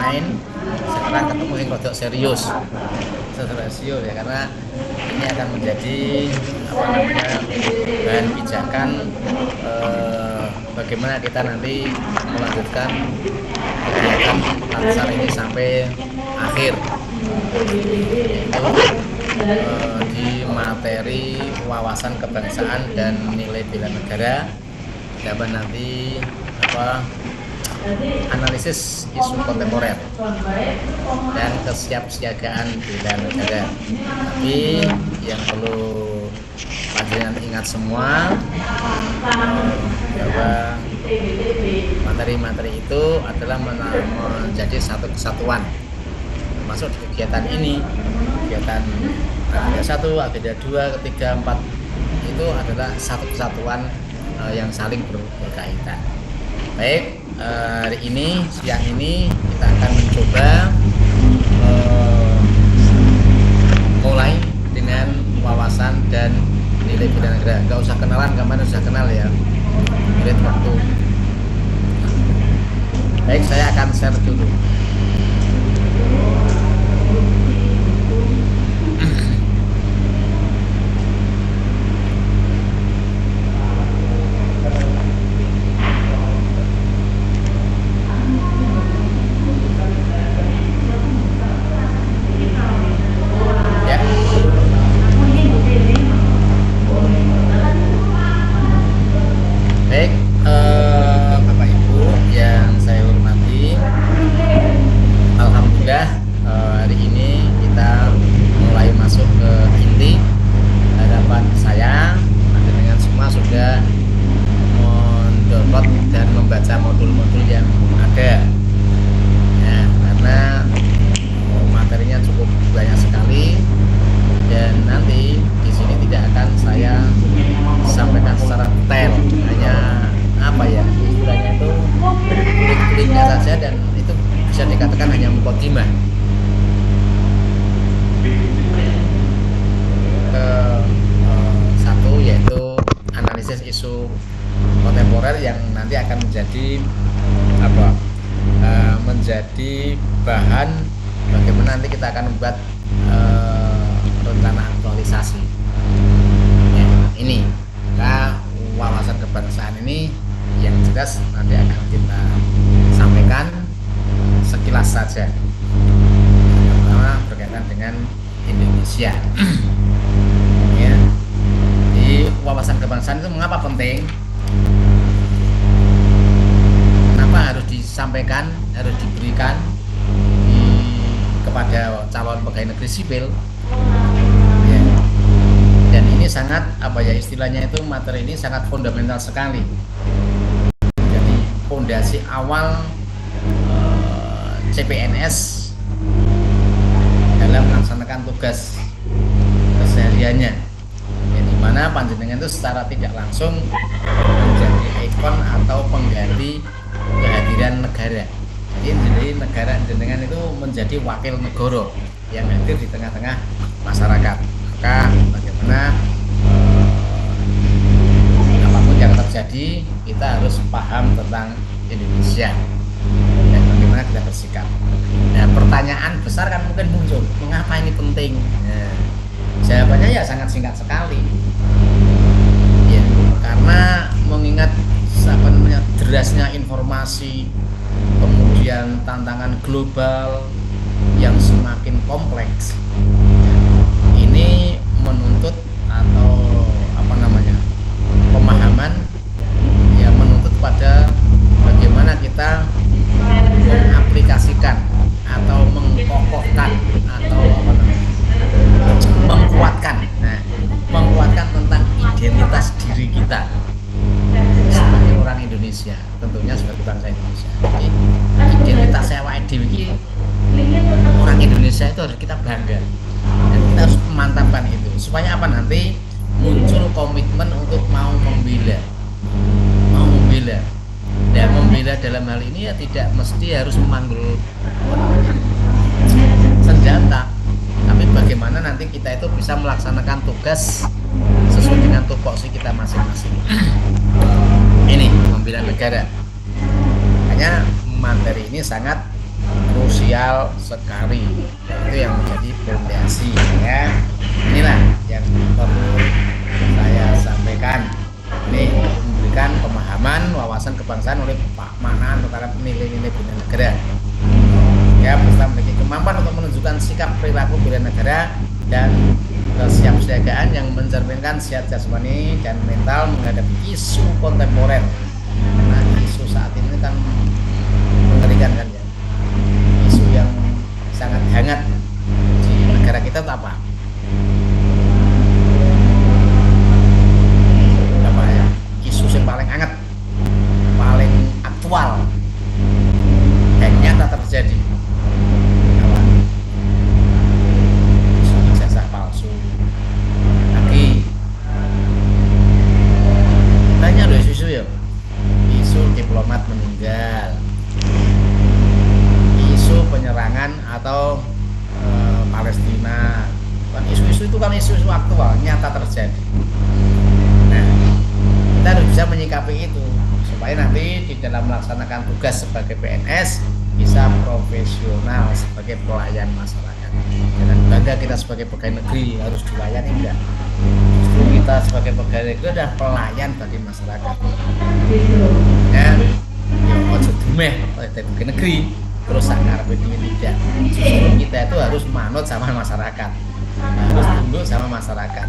main, sekarang ketemu yang rodok serius ya, karena ini akan menjadi bahan pijakan bagaimana kita nanti melanjutkan kegiatan Latsar ini sampai akhir, yaitu di materi wawasan kebangsaan dan nilai bela negara, dapat nanti analisis isu kontemporer dan kesiapsiagaan bela negara. Tapi yang perlu panjenengan ingat semua bahwa materi-materi itu adalah menjadi satu kesatuan, termasuk di kegiatan ini. Kegiatan agenda 1, agenda 2, ketiga, 4 itu adalah satu kesatuan yang saling berkaitan. Baik, hari ini, siang ini kita akan mencoba mulai dengan wawasan dan nilai bela negara. Gak usah kenalan, kemana sudah kenal ya, irit waktu. Baik, saya akan share dulu. Isu kontemporer yang nanti akan menjadi bahan bagaimana nanti kita akan membuat rencana aktualisasi ya, ini wawasan kebangsaan ini yang jelas nanti akan kita sampaikan sekilas saja, pertama berkaitan dengan Indonesia. Ya, wawasan kebangsaan itu mengapa penting? Kenapa harus disampaikan, harus diberikan kepada calon pegawai negeri sipil? Ya. Dan ini sangat istilahnya itu, materi ini sangat fundamental sekali. Jadi fondasi awal CPNS dalam melaksanakan tugas kesehariannya, mana panjenengan itu secara tidak langsung menjadi ikon atau pengganti kehadiran negara. Jadi negara jenengan itu menjadi wakil negara yang hadir di tengah-tengah masyarakat. Maka bagaimana apapun yang terjadi, kita harus paham tentang Indonesia dan bagaimana kita bersikap. Nah, pertanyaan besar kan mungkin muncul, mengapa ini penting? Nah, jawabannya ya sangat singkat sekali. Ya, karena mengingat derasnya informasi, kemudian tantangan global yang semakin kompleks, ini menuntut pemahaman yang menuntut pada bagaimana kita mengaplikasikan atau mengkokohkan atau mengkuatkan tentang identitas diri kita sebagai orang Indonesia, tentunya sebagai bangsa Indonesia. Jadi identitas awake dhewe iki orang Indonesia itu harus kita bangga dan kita harus memantapkan itu supaya nanti muncul komitmen untuk mau membela dan membela dalam hal ini ya tidak mesti harus memanggul senjata, tapi bagaimana nanti kita itu bisa melaksanakan tugas sesuai dengan tupoksi kita masing-masing. Ini membela negara. Makanya materi ini sangat krusial sosial sekali, itu yang menjadi fondasi ya. Inilah yang perlu saya sampaikan ini untuk memberikan pemahaman wawasan kebangsaan oleh makna terhadap nilai-nilai bela negara ya, beserta memiliki kemampuan untuk menunjukkan sikap perilaku bela negara dan kesiapsiagaan yang mencerminkan sehat jasmani dan mental menghadapi isu kontemporer. Nah, isu saat ini kan mengerikan kan ya, isu yang sangat hangat di negara kita itu apa? Apa ya? Isu yang paling hangat, paling aktual, dan nyata terjadi. Apa? Isu ijazah palsu. Lagi banyak loh isu ya. Isu diplomat meninggal, isu penyerangan atau Palestina, kan isu-isu itu kan isu-isu aktual, nyata terjadi. Nah, kita harus bisa menyikapi itu supaya nanti di dalam melaksanakan tugas sebagai PNS bisa profesional sebagai pelayan masyarakat. Jangan bangga kita sebagai pegawai negeri harus dilayani, enggak. Justru kita sebagai pegawai negeri adalah pelayan bagi masyarakat. Ya, ojo dumeh oleh pegawai negeri terus sangar tidak. Justru kita itu harus manut sama masyarakat, harus tunduk sama masyarakat,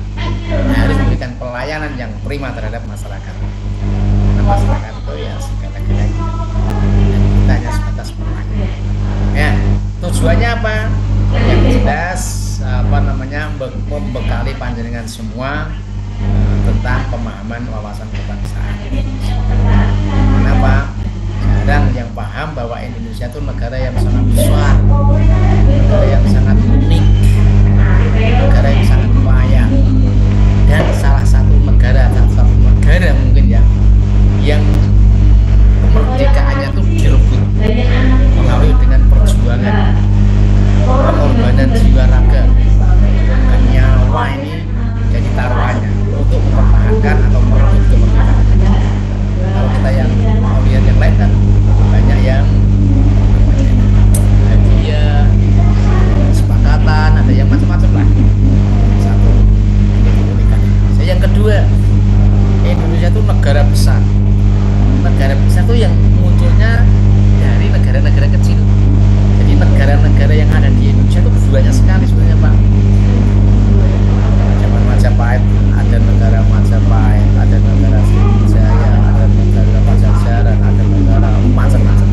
harus memberikan pelayanan yang prima terhadap masyarakat. Karena masyarakat itu ya segala-galanya, dan kita hanya sebatas pelayan. Ya, tujuannya apa? Yang jelas membekali panjenengan semua tentang pemahaman wawasan kebangsaan. Kenapa? Jarang yang paham bahwa Indonesia itu negara yang sangat besar, negara yang sangat unik, negara yang sangat kaya, dan salah satu negara mungkin ya yang kemerdekaannya itu direbut melalui dengan perjuangan, pengorbanan jiwa raga, bahkan nyawa ini jadi taruhannya untuk mempertahankan atau merebut kemerdekaan. Kalau kita yang mau lihat yang lain kan banyak yang hadiah, kesepakatan, ada yang macam-macam lah. Satu, ini keunikan. Yang kedua, Indonesia itu negara besar. Negara besar itu yang munculnya dari negara-negara kecil. Jadi negara-negara yang ada di Indonesia itu banyak sekali sebenarnya Pak. Zaman Majapahit ada negara Majapahit, ada negara Sriwijaya, ada negara Pajajaran, ada negara macam-macam.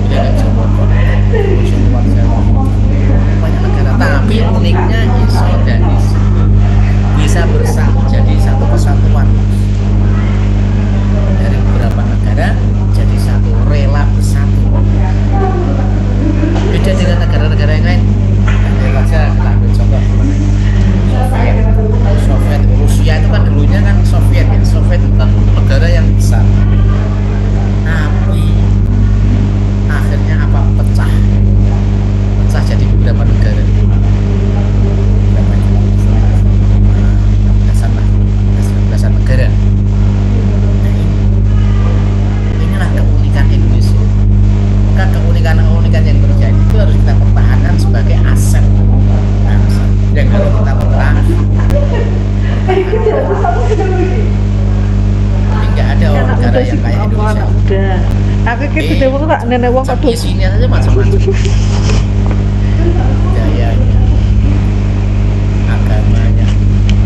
Jadi ada Jawa banyak negara, tapi uniknya iso dan bisa bersatu jadi satu kesatuan dari beberapa negara jadi satu, rela bersatu. Beda dengan negara-negara yang lain. Kita ambil contoh Soviet, Rusia itu kan dulunya kan Soviet ya. Soviet itu kan negara yang besar, tapi akhirnya apa? Pecah jadi beberapa negara, belasan negara. Nah, inilah keunikan Indonesia. Maka keunikan yang terjadi itu harus kita pertahankan sebagai aset bangsa. Dan kalau kita pertahankan, nggak ada orang negara yang kayak Indonesia. Aku gitu deh, tak nenek wong kado. Isinya saja macam-macam. Budayanya, agamanya,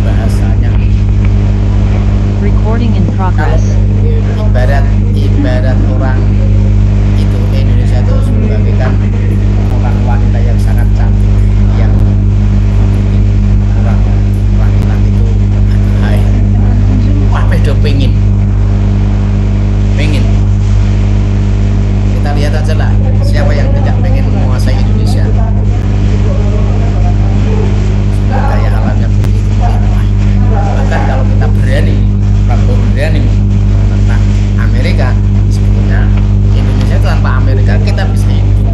bahasanya. Recording in progress. Ibarat orang itu Indonesia itu sebagai kan orang wanita yang sangat cantik yang orang itu hai apa do pengen kita lihat aja lah siapa yang tidak pengen menguasai Indonesia. Daya alamnya begitu melimpah. Bahkan kalau kita berani menentang Amerika, sebetulnya Indonesia tanpa Amerika kita bisa hidup.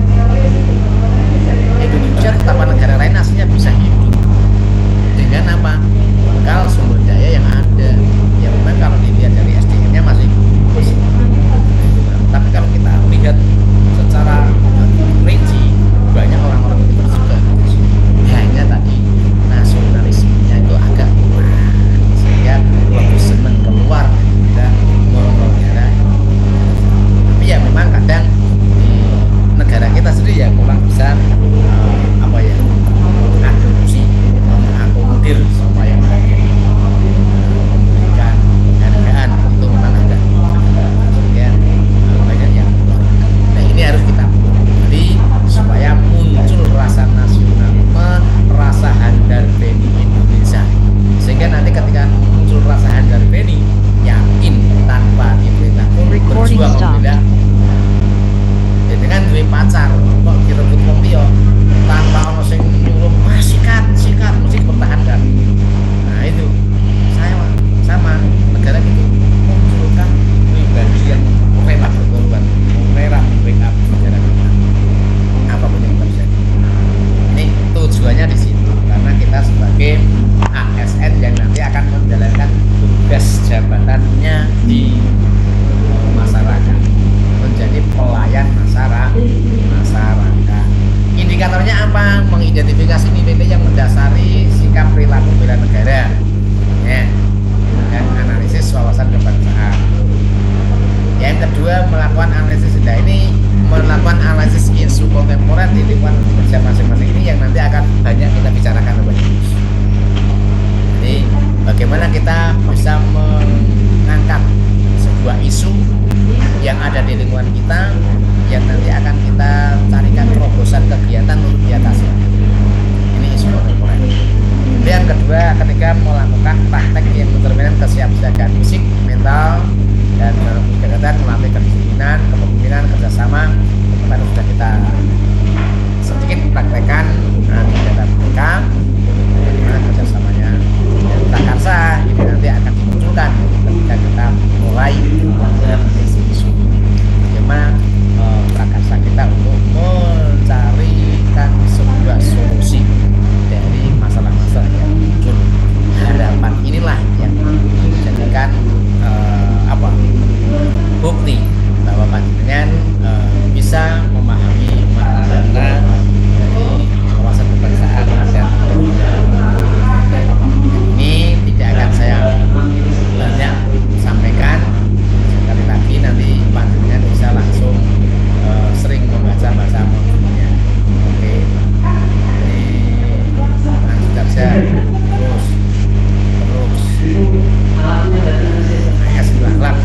indikatornya apa? Mengidentifikasi nilai-nilai yang mendasari sikap perilaku bela negara, ya, dan analisis wawasan kebangsaan. Yang kedua, melakukan analisis. Nah, ini melakukan analisis isu kontemporer di lingkungan kerja masing-masing ini yang nanti akan banyak kita bicarakan lebih lanjut. Jadi bagaimana kita bisa mengangkat sebuah isu yang ada di lingkungan kita yang nanti akan kita carikan terobosan kegiatan untuk diatasi. Ini isu kontemporer. Kemudian kedua, ketika melakukan praktek yang mencerminkan kesiapsiagaan fisik, mental, dan kegiatan melatih kedisiplinan, kepemimpinan, kerjasama. Kemarin sudah kita sedikit praktekkan kegiatan mereka, bagaimana kerjasamanya. Dan prakarsa ini nanti akan dimunculkan ketika kita mulai isu-isu bagaimana prakarsa kita untuk mencarikan sebuah solusi dari masalah-masalah yang muncul. Harapan inilah yang menjadikan bukti bahwa panjenengan bisa memahami makna dari wawasan kebangsaan dan ini tidak akan saya banyak sampaikan. Sekali lagi nanti panjenengan bisa langsung sering membaca modulnya. Oke, ini lanjut saja terus ya, silahkan.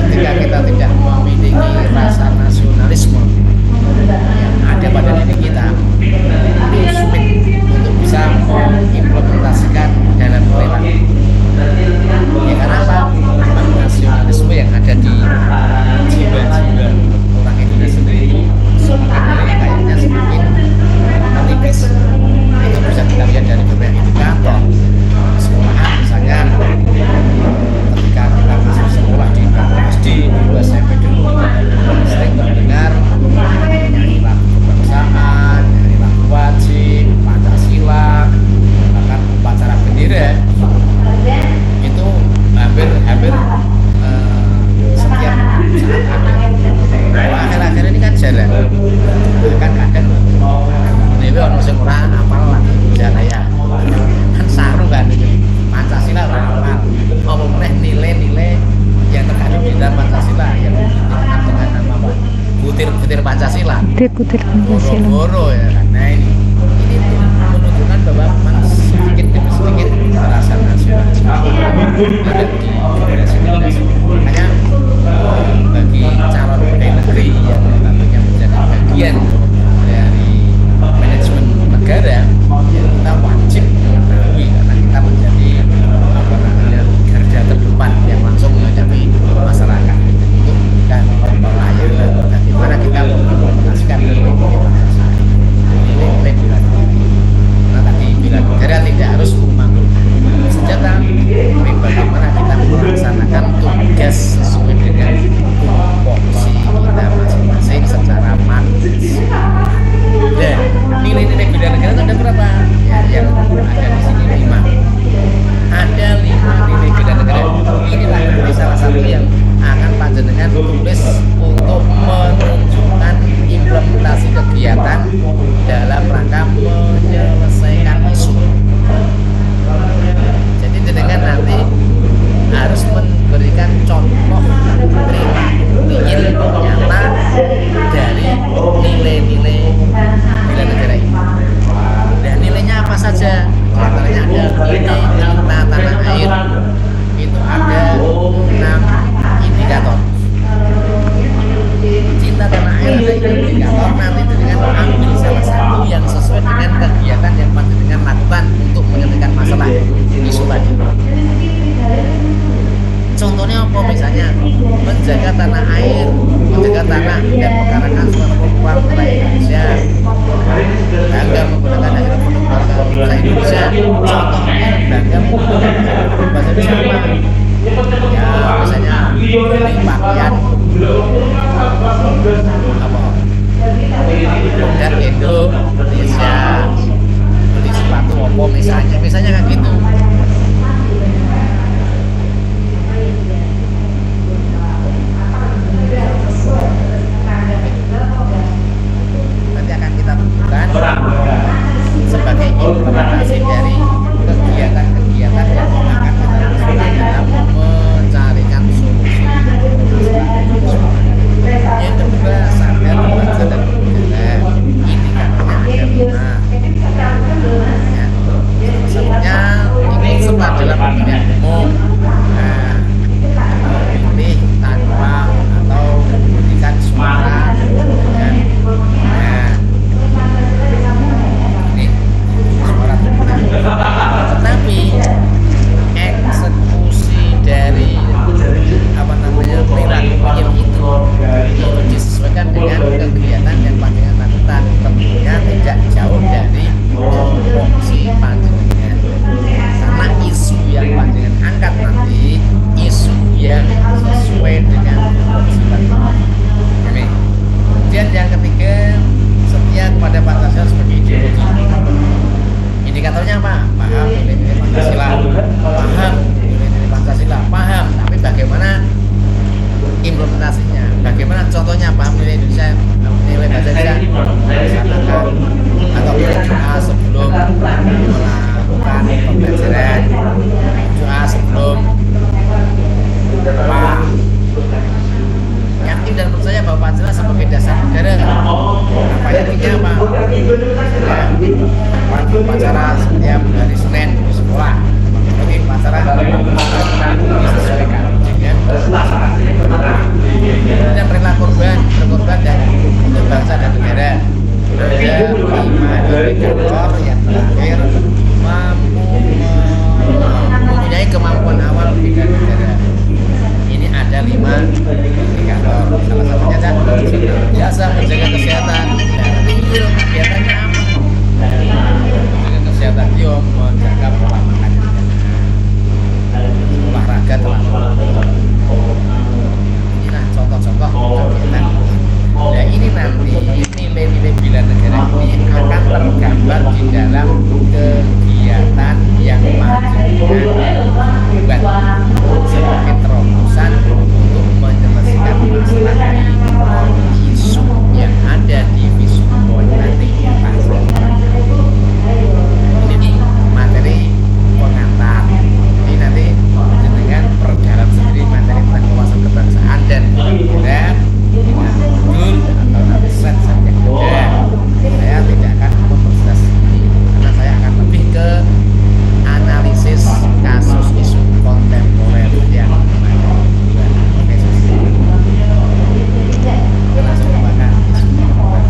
Ketika kita tidak memiliki rasa nasionalisme yang ada pada diri kita, itu sulit untuk bisa mengimplementasikan dalam perilaku. Ya karena apa? Memang nasionalisme yang ada di jiwa-jiwa orang Indonesia sendiri semakin hari kayaknya semakin menipis. Itu bisa kita lihat dari beberapa indikator sekolahan, misalnya ketika kita masuk sekolah di SD, di SMP dulu sering mendengar nyanyi lagu kebangsaan, nyanyi lagu wajib, Pancasila, bahkan upacara bendera itu hampir setiap saat ada. Kalau akhir-akhir ini kan jalan, bahkan kadang dewe orang sing ora apal lagi jalan ya, kan saru kan Pancasila hafal. Apa meneh nilai-nilai yang terkandung di dalam Pancasila yang dikenal dengan nama apa? Butir-butir Pancasila. Butir Pancasila. Boro-boro ya kan. Nah ini menunjukkan bahwa memang sedikit demi sedikit rasa nasionalisme ada di generasi-generasi. Makanya bagi calon pegawai negeri yang tentunya menjadi bagian dari manajemen negara, ya kita wajib mengetahui karena kita menjadi garda terdepan yang langsung menghadapi masyarakat untuk memberikan pelayanan bagaimana kita mengimplementasikan nilai-nilai Pancasila. upacara setiap hari Senin di sekolah. Jadi upacara disesuaikan dengan kemudian rela berkorban dan untuk bangsa dan negara. Ada 5 indikator yang terakhir mempunyai kemampuan awal bela negara. Ini ada 5 indikator. Salah satunya kan biasa menjaga kesehatan. Dan real kegiatannya apa? Menjaga kesehatan dia menjaga pola makan, olahraga teratur. Inilah contoh-contoh kegiatan. Nah ini nanti nilai-nilai bela negara ini akan tergambar di dalam kegiatan yang panjenengan buat sebagai terobosan untuk menyelesaikan masalah isu yang ada di Vision Point nanti ini materi pengantar. Ini nanti dengan perdalam sendiri materi tentang wawasan kebangsaan dan negara dengan judul atau riset yang ada. Saya tidak akan memperjelas ini karena saya akan lebih ke analisis kasus isu kontemporer yang ada. Oke, kita langsung membahas isu kontemporer.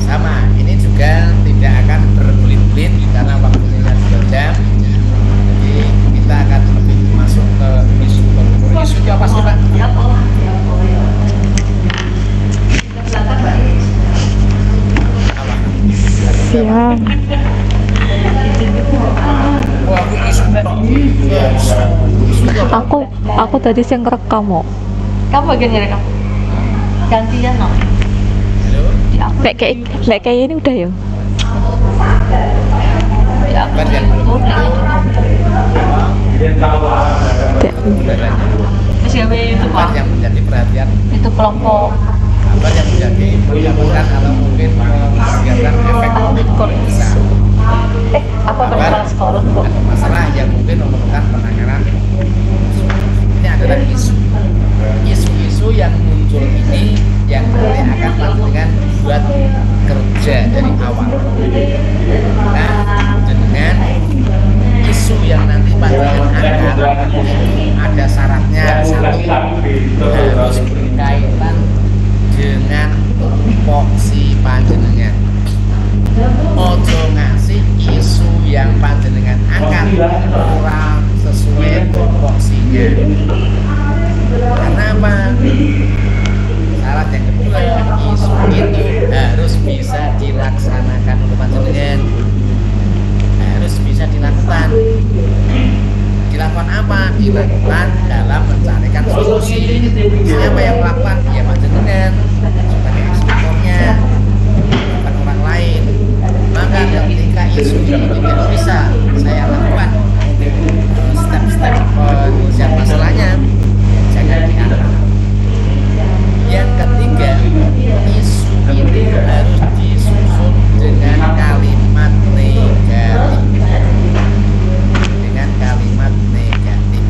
Sama, ini juga tidak akan berbelit-belit karena waktunya 2 jam. Jadi kita akan lebih masuk ke isu kontemporer. Isu itu apa sih, Pak? Apa? Siap. Oh, aku isu. Ya, isu itu apa? Aku tadi sih ngerekam kok. Kamu bagian ngerekam? Gantian no? Halo? Lek kayak ini udah ya. Ya aku Kan yang belum udaranya. Terus gawe itu Apa Pak, yang menjadi perhatian? itu kelompok Apa yang menjadi penyampaian atau mungkin mengakibatkan efek besar? apa Kabar penyebaran sekolah? atau masalah yang mungkin memerlukan penanganan. Ini adalah isu-isu yang muncul ini yang nanti akan panjenengan buat kerja dari awal. Nah, dengan isu yang nanti panjenengan angkat ada syaratnya, satu harus berkaitan dengan tupoksi panjenengan. Ojo ngasih isu yang panjenengan angkat kurang sesuai tupoksinya. Karena apa? Syarat yang kedua, isu itu harus bisa dilaksanakan oleh panjenengan. Harus bisa dilakukan. Dilakukan apa? Dilakukan dalam mencarikan solusi. Siapa yang melakukan? Ya panjenengan sebagai eksekutornya, bukan orang lain. Maka ketika isu ini tidak bisa saya lakukan step-step penyelesaian masalahnya, jangan diangkat. Yang ketiga, isu ini harus disusun dengan kalimat negatif. Dengan kalimat negatif.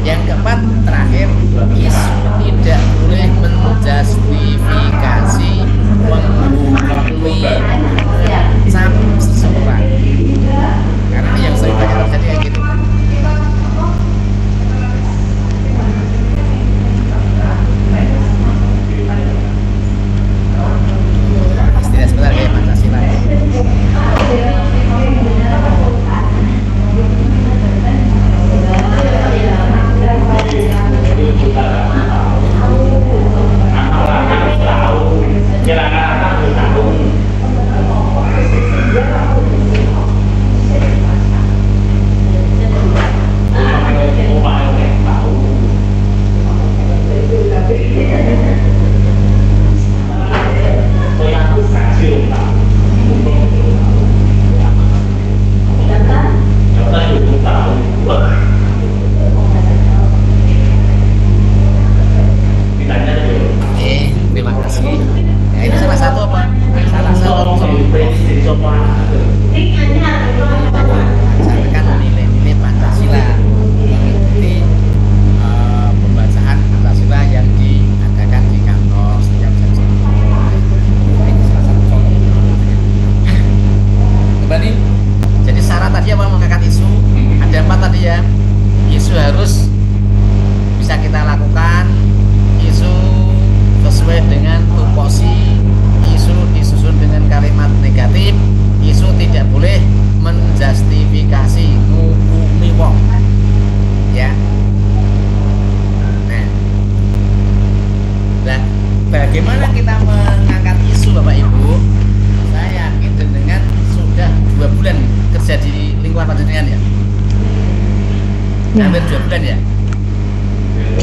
Yang keempat, terakhir, isu tidak boleh menjustifikasi menghukumi cap seseorang. Karena ini yang sering banyak terjadi kayak gitu. Istilah sebentar kayak Pancasila ya. Terima kasih. Ya salah satu apa? Salah satu ajarkan nilai-nilai Pancasila, mengikuti pembacaan Pancasila yang diadakan di kantor setiap jam 10. Ini salah satu contoh. Kembali, jadi syarat tadi apa? Mengangkat isu ada 4 tadi ya. Isu harus bisa kita lakukan, isu sesuai dengan tupoksi, isu disusun dengan kalimat negatif, isu tidak boleh menjustifikasi ngukumi wong, ya. Nah, bagaimana kita mengangkat isu Bapak Ibu? Saya yakin dengan sudah 2 bulan kerja di lingkungan panjenengan ya. Ya. Hampir 2 bulan ya.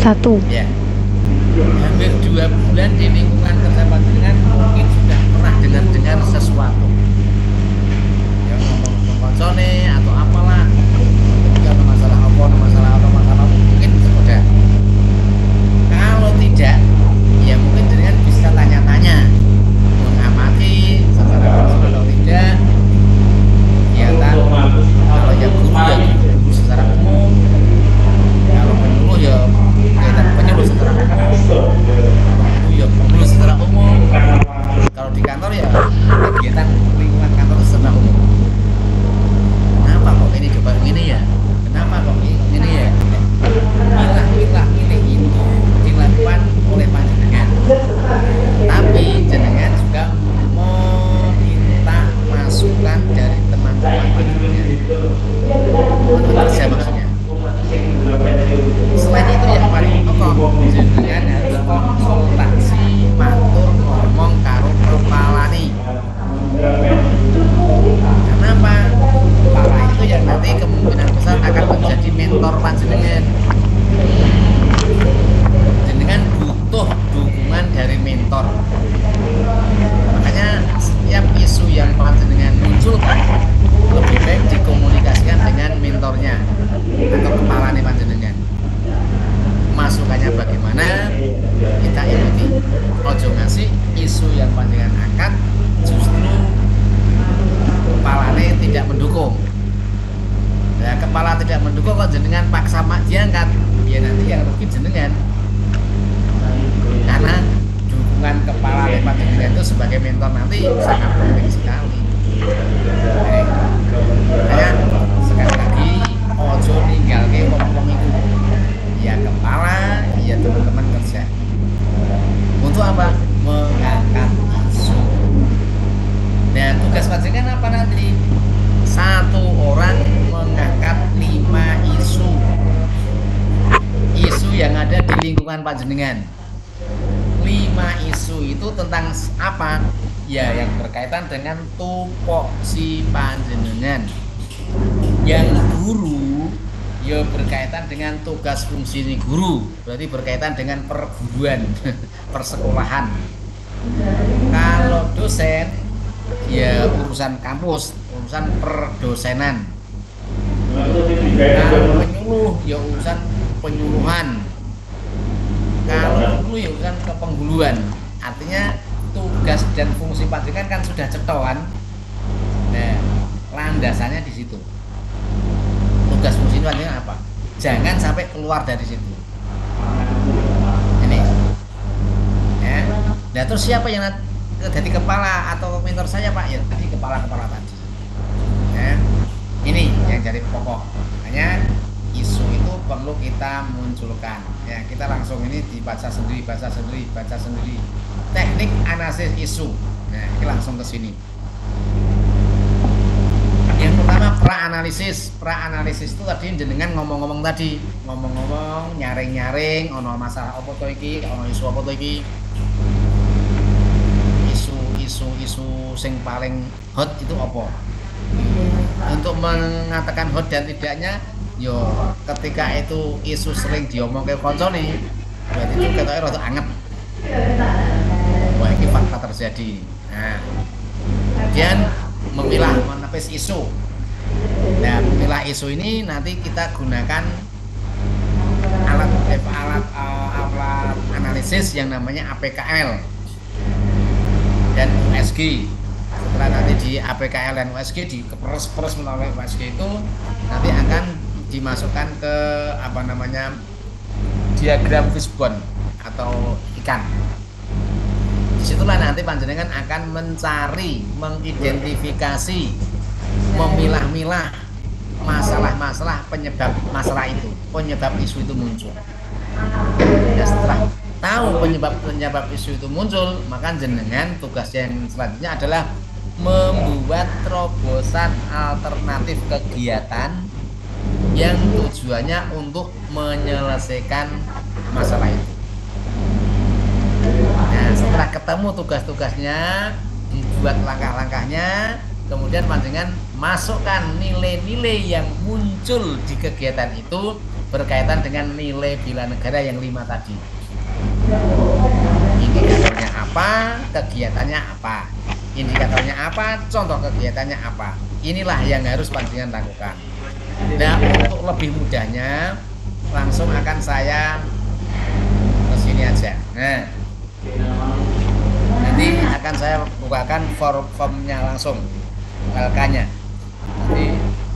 1. Ya. Hampir 2 bulan di lingkungan kerja panjenengan mungkin sudah pernah dengar sesuatu. Ya ngomong koncone atau apalah. Ketika ada masalah apa mungkin sudah. Kalau tidak, ya mungkin dengan bisa tanya-tanya, mengamati secara personal atau tidak. Ya kan. Kalau yang guru secara umum. Kalau penyuluh ya kegiatan penyuluh secara umum, penyuluh secara umum. Kalau di kantor ya kegiatan lingkungan kantor secara umum. Kenapa kok ini coba ini ya? Kenapa kok ini ya? Milah ini itu dilakukan oleh panjenengan. Tapi jenengan juga meminta masukan dari teman-teman panjenengan. Kerja maksudnya. Selain itu yang paling pokok jenengan harus konsultasi matur ngomong karo kepalane. Kenapa? Kepala itu yang nanti kemungkinan besar akan menjadi mentor panjenengan. Jenengan butuh dukungan dari mentor. Makanya setiap isu yang panjenengan munculkan lebih baik dikomunikasikan dengan mentornya atau kepalanya panjenengan. Masukannya bagaimana, kita ikuti. Ojo ngasih isu yang panjenengan angkat justru kepalanya tidak mendukung. Nah, kepala tidak mendukung kok jenengan paksa diangkat, ya nanti yang rugi jenengan. Karena dukungan kepala panjenengan itu sebagai mentor nanti sangat penting sekali. Makanya sekali lagi ojo ninggalke wong-wong itu. Ya kepala, ya teman-teman kerja. Untuk apa? Mengangkat isu. Nah, tugas panjenengan apa nanti? 1 orang mengangkat 5 isu. Isu yang ada di lingkungan panjenengan. 5 isu itu tentang apa? Ya yang berkaitan dengan tupoksi panjenengan. Yang guru ya berkaitan dengan tugas fungsi guru, berarti berkaitan dengan perguruan, persekolahan. Kalau dosen ya urusan kampus, urusan perdosenan. Kalau penyuluh ya urusan penyuluhan. Kalau guru ya urusan kepengguluan. Artinya tugas dan fungsi panjenengan kan sudah cetokan. Nah, landasannya di situ. Tugas fungsi panjenengan apa? Jangan sampai keluar dari situ. Ini. Ya. Nah, terus siapa yang jadi kepala atau mentor saya, Pak? Ya, tadi kepala-kepala tadi. Ya. Ini yang jadi pokok. Makanya isu itu perlu kita munculkan. Ya, kita langsung ini dibaca sendiri, baca sendiri. Teknik analisis isu. Nah, ini langsung ke sini. Yang pertama pra-analisis itu tadi jenengan ngomong-ngomong tadi, nyaring-nyaring, ono masalah apa to iki, ono isu apa to iki. Isu sing paling hot itu apa? Untuk mengatakan hot dan tidaknya, yo ketika itu isu sering diomong ke koncone, berarti itu ketoke rada anget. Wah, ini fakta terjadi. Nah, kemudian memilah menepis isu. Nah, memilah isu ini nanti kita gunakan alat analisis yang namanya APKL. dan USG. Setelah nanti di APKL dan USG diperes-peres melalui USG itu nanti akan dimasukkan ke diagram fishbone atau ikan. Disitulah nanti panjenengan akan mencari, mengidentifikasi, memilah-milah masalah-masalah penyebab masalah itu, penyebab isu itu muncul. Ya, setelah tahu penyebab isu itu muncul, maka jenengan tugas yang selanjutnya adalah membuat terobosan alternatif kegiatan yang tujuannya untuk menyelesaikan masalah itu. Nah, setelah ketemu tugas-tugasnya, dibuat langkah-langkahnya, kemudian panjenengan masukkan nilai-nilai yang muncul di kegiatan itu berkaitan dengan nilai bela negara yang 5 tadi. Indikatornya apa, kegiatannya apa. Indikatornya apa, contoh kegiatannya apa. Inilah yang harus panjenengan lakukan. Nah, untuk lebih mudahnya langsung akan saya ke sini aja. Nah, nanti akan saya bukakan formnya langsung, LK-nya. Nanti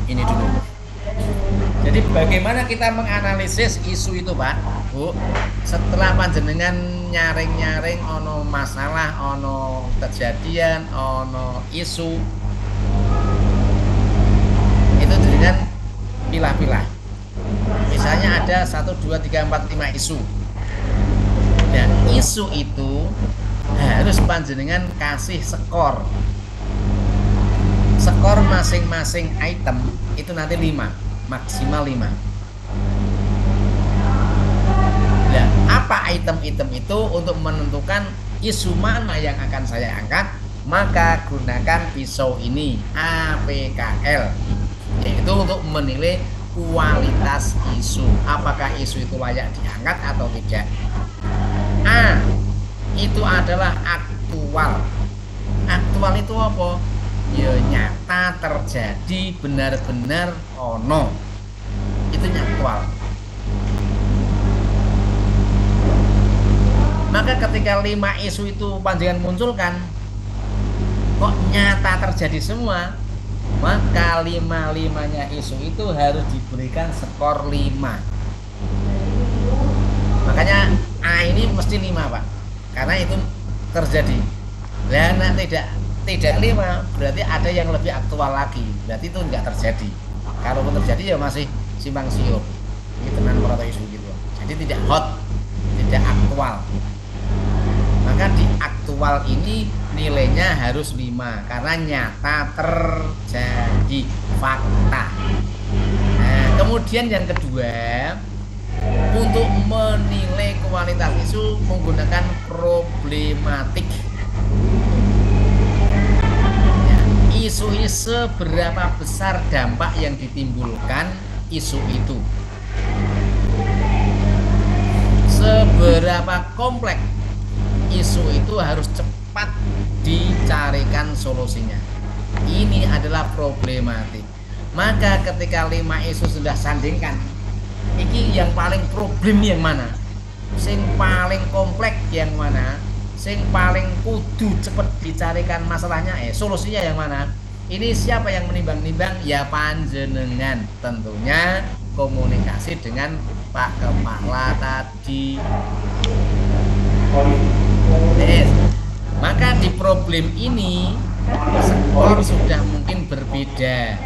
ini dulu. Jadi bagaimana kita menganalisis isu itu, Pak, Bu? Setelah panjenengan nyaring-nyaring ono masalah, ono kejadian, ono isu, itu dengan pilah-pilah. Misalnya ada 1, 2, 3, 4, 5 isu. Dan isu itu harus panjenengan kasih skor. Skor masing-masing item itu nanti 5, maksimal 5. Nah, apa item-item itu untuk menentukan isu mana yang akan saya angkat? Maka gunakan pisau ini, APKL, yaitu untuk menilai kualitas isu. Apakah isu itu layak diangkat atau tidak? A, itu adalah aktual. Aktual itu apa? Ya nyata terjadi, benar-benar ono. Itu aktual. Maka ketika 5 isu itu panjenengan munculkan, kok nyata terjadi semua, maka 5-5-nya isu itu harus diberikan skor 5. Makanya A ini mesti 5, Pak, karena itu terjadi. Nah, tidak 5 berarti ada yang lebih aktual lagi, berarti itu enggak terjadi. Kalau terjadi ya masih simpang siur, ini tenan atau isu gitu. Jadi tidak hot, tidak aktual. Maka di aktual ini nilainya harus 5 karena nyata terjadi, fakta. Nah, kemudian yang kedua, untuk menilai kualitas isu menggunakan problematik. Ya, isu ini seberapa besar dampak yang ditimbulkan isu itu, seberapa kompleks isu itu harus cepat dicarikan solusinya. Ini adalah problematik. Maka ketika 5 isu sudah sandingkan, ini yang paling problem yang mana, sing paling kompleks yang mana, sing paling kudu cepat dicarikan masalahnya, solusinya yang mana, ini siapa yang menimbang-nimbang? Ya panjenengan, tentunya komunikasi dengan Pak Kepala tadi. Maka di problem ini skor sudah mungkin berbeda.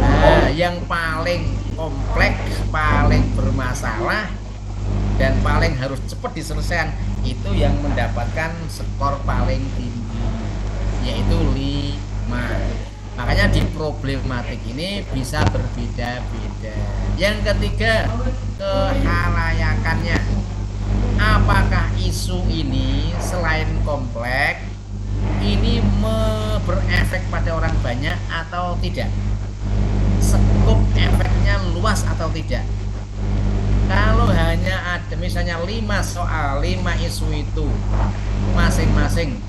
Nah, yang paling kompleks, paling bermasalah dan paling harus cepat diselesaikan itu yang mendapatkan skor paling tinggi, yaitu 5. Makanya di problematik ini bisa berbeda-beda. Yang ketiga, kehalayakannya. Apakah isu ini selain kompleks ini berefek pada orang banyak atau tidak? Skop efeknya luas atau tidak? Kalau hanya ada misalnya 5 soal, 5 isu itu masing-masing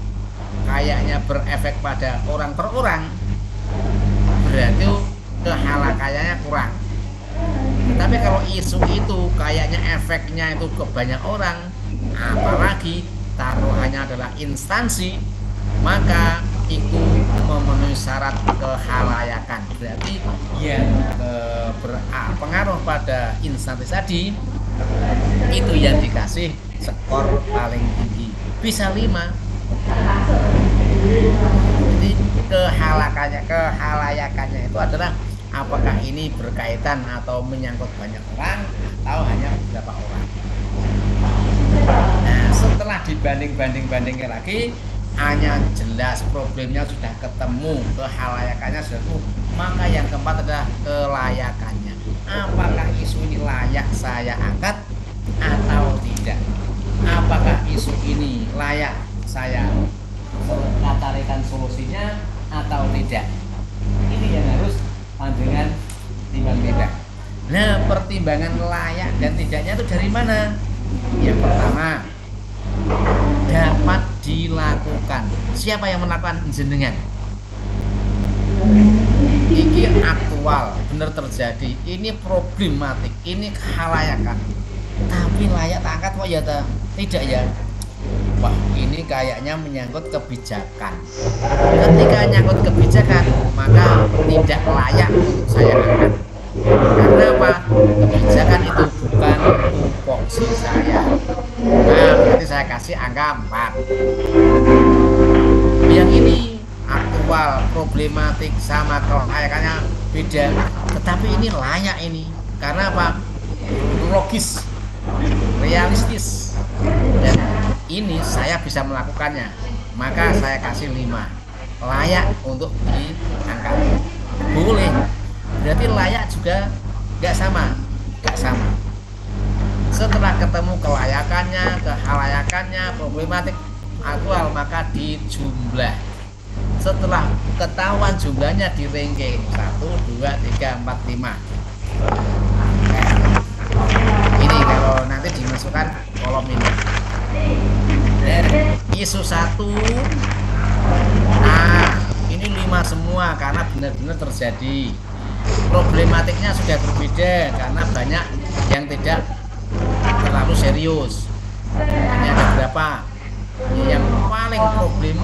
kayaknya berefek pada orang per orang, berarti kehalayakannya kurang. Tapi kalau isu itu kayaknya efeknya itu ke banyak orang, apalagi taruhannya adalah instansi, maka itu memenuhi syarat kehalayakan. Berarti yang berpengaruh pada instansi tadi itu yang dikasih skor paling tinggi, bisa 5. Jadi kehalayakannya itu adalah apakah ini berkaitan atau menyangkut banyak orang atau hanya beberapa orang. Nah, setelah dibanding-banding lagi, hanya jelas problemnya sudah ketemu, kehalayakannya sudah ketemu, maka yang keempat adalah kelayakannya. Apakah isu ini layak saya angkat atau tidak? Apakah isu ini layak saya carikan solusinya atau tidak? Ini yang harus dengan timbang tidak. Nah, pertimbangan layak dan tidaknya itu dari mana? Yang pertama, dapat dilakukan. Siapa yang melakukan? Jenengan. Ini aktual, benar terjadi. Ini problematik, ini kehalayakan. Tapi layak tak angkat kok ya tidak ya? Wah, ini kayaknya menyangkut kebijakan. Ketika menyangkut kebijakan, maka tidak layak untuk saya angkat. Karena apa? Kebijakan itu bukan tupoksi saya. Nah, berarti saya kasih angka 4. Yang ini aktual, problematik, sama kelayakannya beda. Tetapi ini layak ini. Karena apa? Logis, realistis, dan ini saya bisa melakukannya, maka saya kasih 5. Layak untuk diangkat. Boleh. Berarti layak juga nggak sama. Setelah ketemu kelayakannya, kehalayakannya, problematik aktual, maka dijumlah. Setelah ketahuan jumlahnya di ranking 1, 2, 3, 4, 5. Ini kalau nanti dimasukkan kolom ini. Dan isu 1, nah ini 5 semua karena benar-benar terjadi. Problematiknya sudah berbeda karena banyak yang tidak terlalu serius. Ini ada berapa yang paling problem,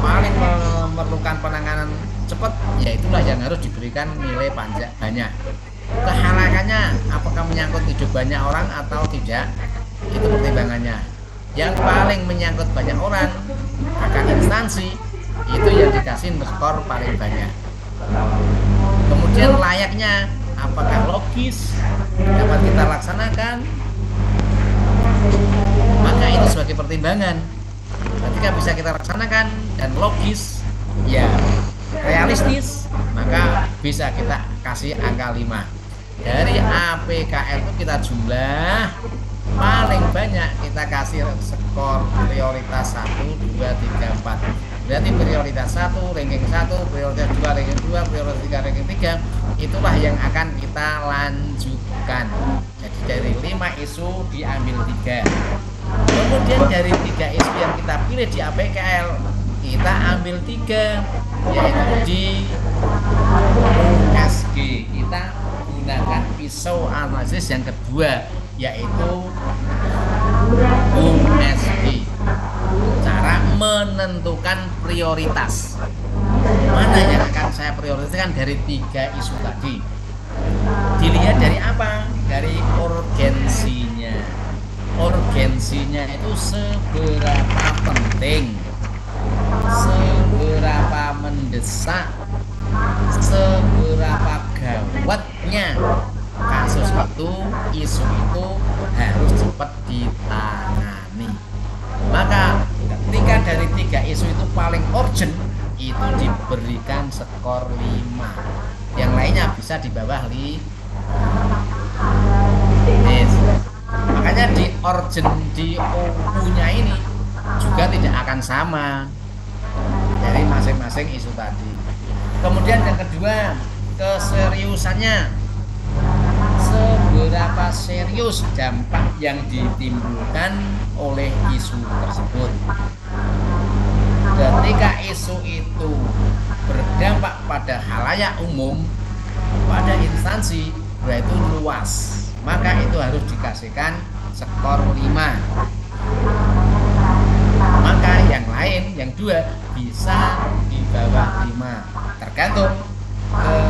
paling memerlukan penanganan cepat, yaitulah yang harus diberikan nilai banyak. Kehalakannya apakah menyangkut hidup banyak orang atau tidak, itu pertimbangannya. Yang paling menyangkut banyak orang akan instansi, itu yang dikasih skor paling banyak. Kemudian layaknya apakah logis dapat kita laksanakan, maka itu sebagai pertimbangan. Ketika bisa kita laksanakan dan logis, ya realistis, maka bisa kita kasih angka 5. Dari APKL itu kita jumlah paling banyak, kita kasih skor prioritas 1, 2, 3, 4. Berarti prioritas 1, ranking 1, prioritas 2, ranking 2, prioritas 3, ranking 3. Itulah yang akan kita lanjutkan. Jadi dari 5 isu diambil 3. Kemudian dari 3 isu yang kita pilih di APKL, kita ambil 3, yaitu di USG. Kita gunakan pisau analisis yang kedua, yaitu USG. Cara menentukan prioritas. Mana yang akan saya prioritaskan dari 3 isu tadi? Dilihat dari apa? Dari urgensinya. Urgensinya itu seberapa penting, seberapa mendesak, seberapa gawatnya kasus itu, isu itu harus cepat ditangani. Maka ketika dari 3 isu itu paling urgent, itu diberikan skor 5. Yang lainnya bisa di bawah 5. Yes. Makanya di urgent di OU-nya ini juga tidak akan sama dari masing-masing isu tadi. Kemudian yang kedua, keseriusannya. Seberapa serius dampak yang ditimbulkan oleh isu tersebut. Ketika isu itu berdampak pada halayak umum, pada instansi, yaitu luas, maka itu harus dikasihkan skor 5. 2, bisa di bawah 5. Tergantung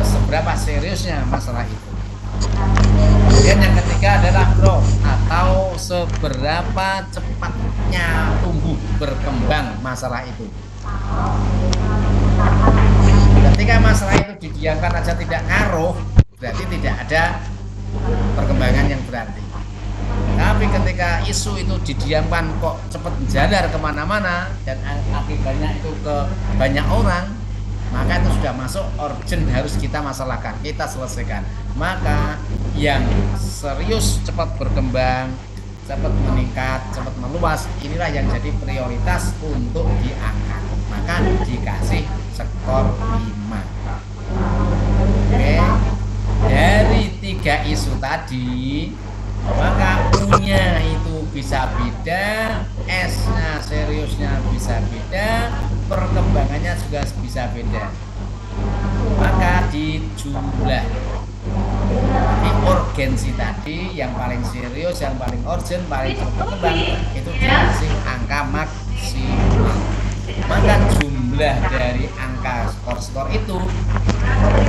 seberapa seriusnya masalah itu. Kemudian yang ketiga adalah growth atau seberapa cepatnya tumbuh berkembang masalah itu. Ketika masalah itu didiamkan aja tidak ngaruh, berarti tidak ada perkembangan yang berarti. Tapi ketika isu itu didiamkan kok cepat menjalar kemana-mana dan akibatnya itu ke banyak orang, maka itu sudah masuk urgent, harus kita masalahkan, kita selesaikan. Maka yang serius cepat berkembang, cepat meningkat, cepat meluas, inilah yang jadi prioritas untuk diangkat. Maka dikasih skor 5. Oke. Dari 3 isu tadi, maka U-nya itu bisa beda, S-nya seriusnya bisa beda, perkembangannya juga bisa beda. Maka di jumlah di urgensi tadi, yang paling serius, yang paling urgent, paling berkembang, itu dikasih angka maksimal. Maka jumlah dari angka skor itu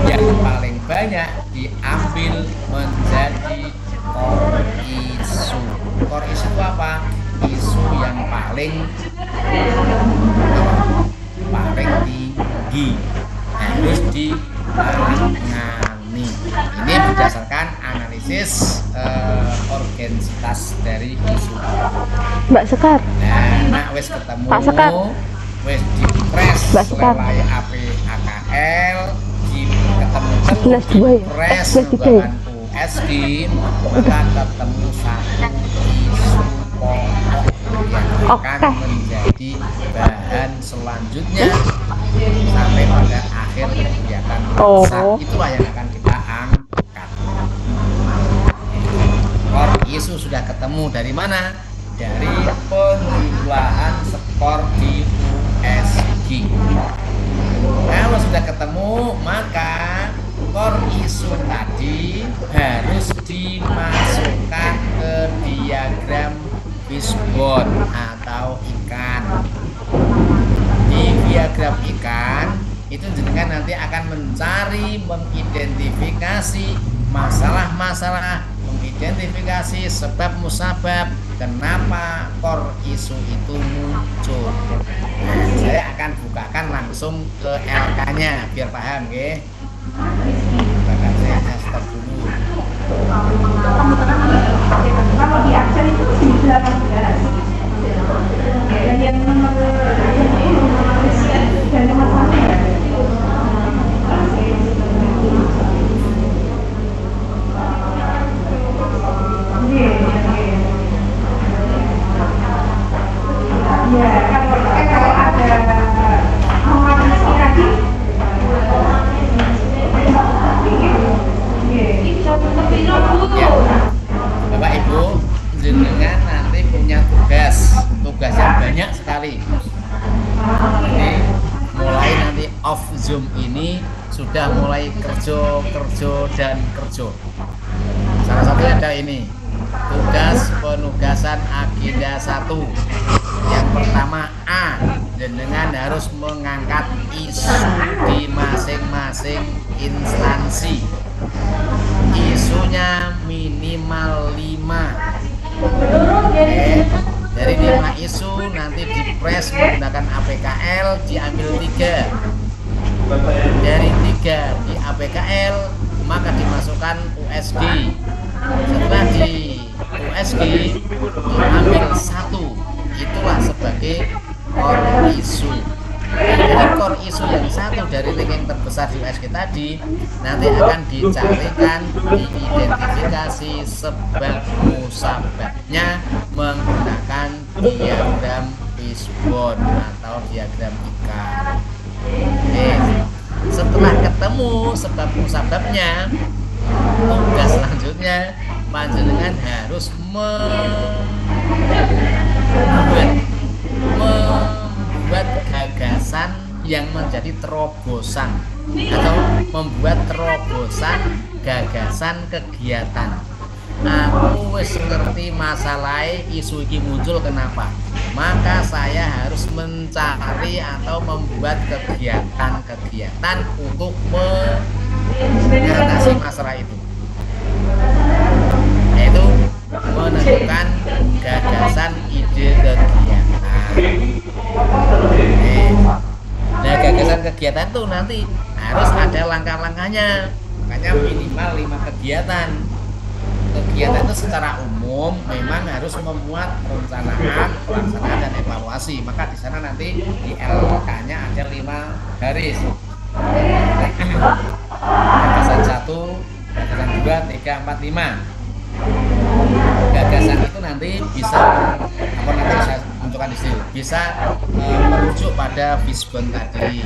yang paling banyak diambil menjadi core isu. Core isu itu apa? Isu yang paling tinggi, harus ditangani. Ini berdasarkan analisis urgensitas dari isu. Mbak Sekar. Nah, wes ketemu. Pak Sekar. Wes dipres lelai APAKL, ketemu Plus 2 ya? pres Plus 3 ya? USG, maka ketemu satu isu pokok yang akan menjadi bahan selanjutnya sampai pada akhir kegiatan masa. Itulah yang akan kita angkat. Core isu sudah ketemu dari mana? Dari penjumlahan skor di USG. Kalau sudah ketemu, maka core isu tadi harus dimasukkan ke diagram fishbone atau ikan. Di diagram ikan itu jenengan nanti akan mencari, mengidentifikasi masalah-masalah, mengidentifikasi sebab musabab kenapa core isu itu muncul. Nah, saya akan bukakan langsung ke LK-nya biar paham, nggih. Bahkan saya stop dulu. Kalau di Axel itu 18 dan yang nomor dan nomor 1 ya. Ya, kalau ada mengatasi tadi Ya, Bapak Ibu, jenengan nanti punya tugas yang banyak sekali. Jadi mulai nanti off Zoom ini sudah mulai kerja. Salah satunya ada ini, tugas penugasan agenda 1. Yang pertama A, jenengan harus mengangkat isu di masing-masing instansi. Isunya minimal 5. Dari 5 isu nanti dipres menggunakan APKL, diambil 3. Dari 3 di APKL maka dimasukkan USG. Setelah di USG diambil 1. Itulah sebagai core isu. Jadi core isu yang 1 dari ranking terbesar di USG tadi nanti akan dicarikan, diidentifikasi sebab musababnya menggunakan diagram fishbone atau diagram ikan. Setelah ketemu sebab musababnya, tugas selanjutnya panjenengan harus membuat gagasan yang menjadi terobosan atau membuat terobosan gagasan kegiatan. Aku wis ngerti masalah isu ini muncul kenapa. maka saya harus mencari atau membuat kegiatan-kegiatan untuk mengatasi masalah itu, yaitu menentukan gagasan ide kegiatan. Nah, gagasan kegiatan itu nanti harus ada langkah-langkahnya, makanya minimal 5 kegiatan. Kegiatan itu secara umum memang harus memuat perencanaan, pelaksanaan, dan evaluasi. Maka di sana nanti di LK-nya ada 5 garis. Gagasan 1, gagasan 2, 3, 4, 5. Gagasan itu nanti bisa nanti saya untukkan di sini, bisa merujuk pada Fishbone tadi.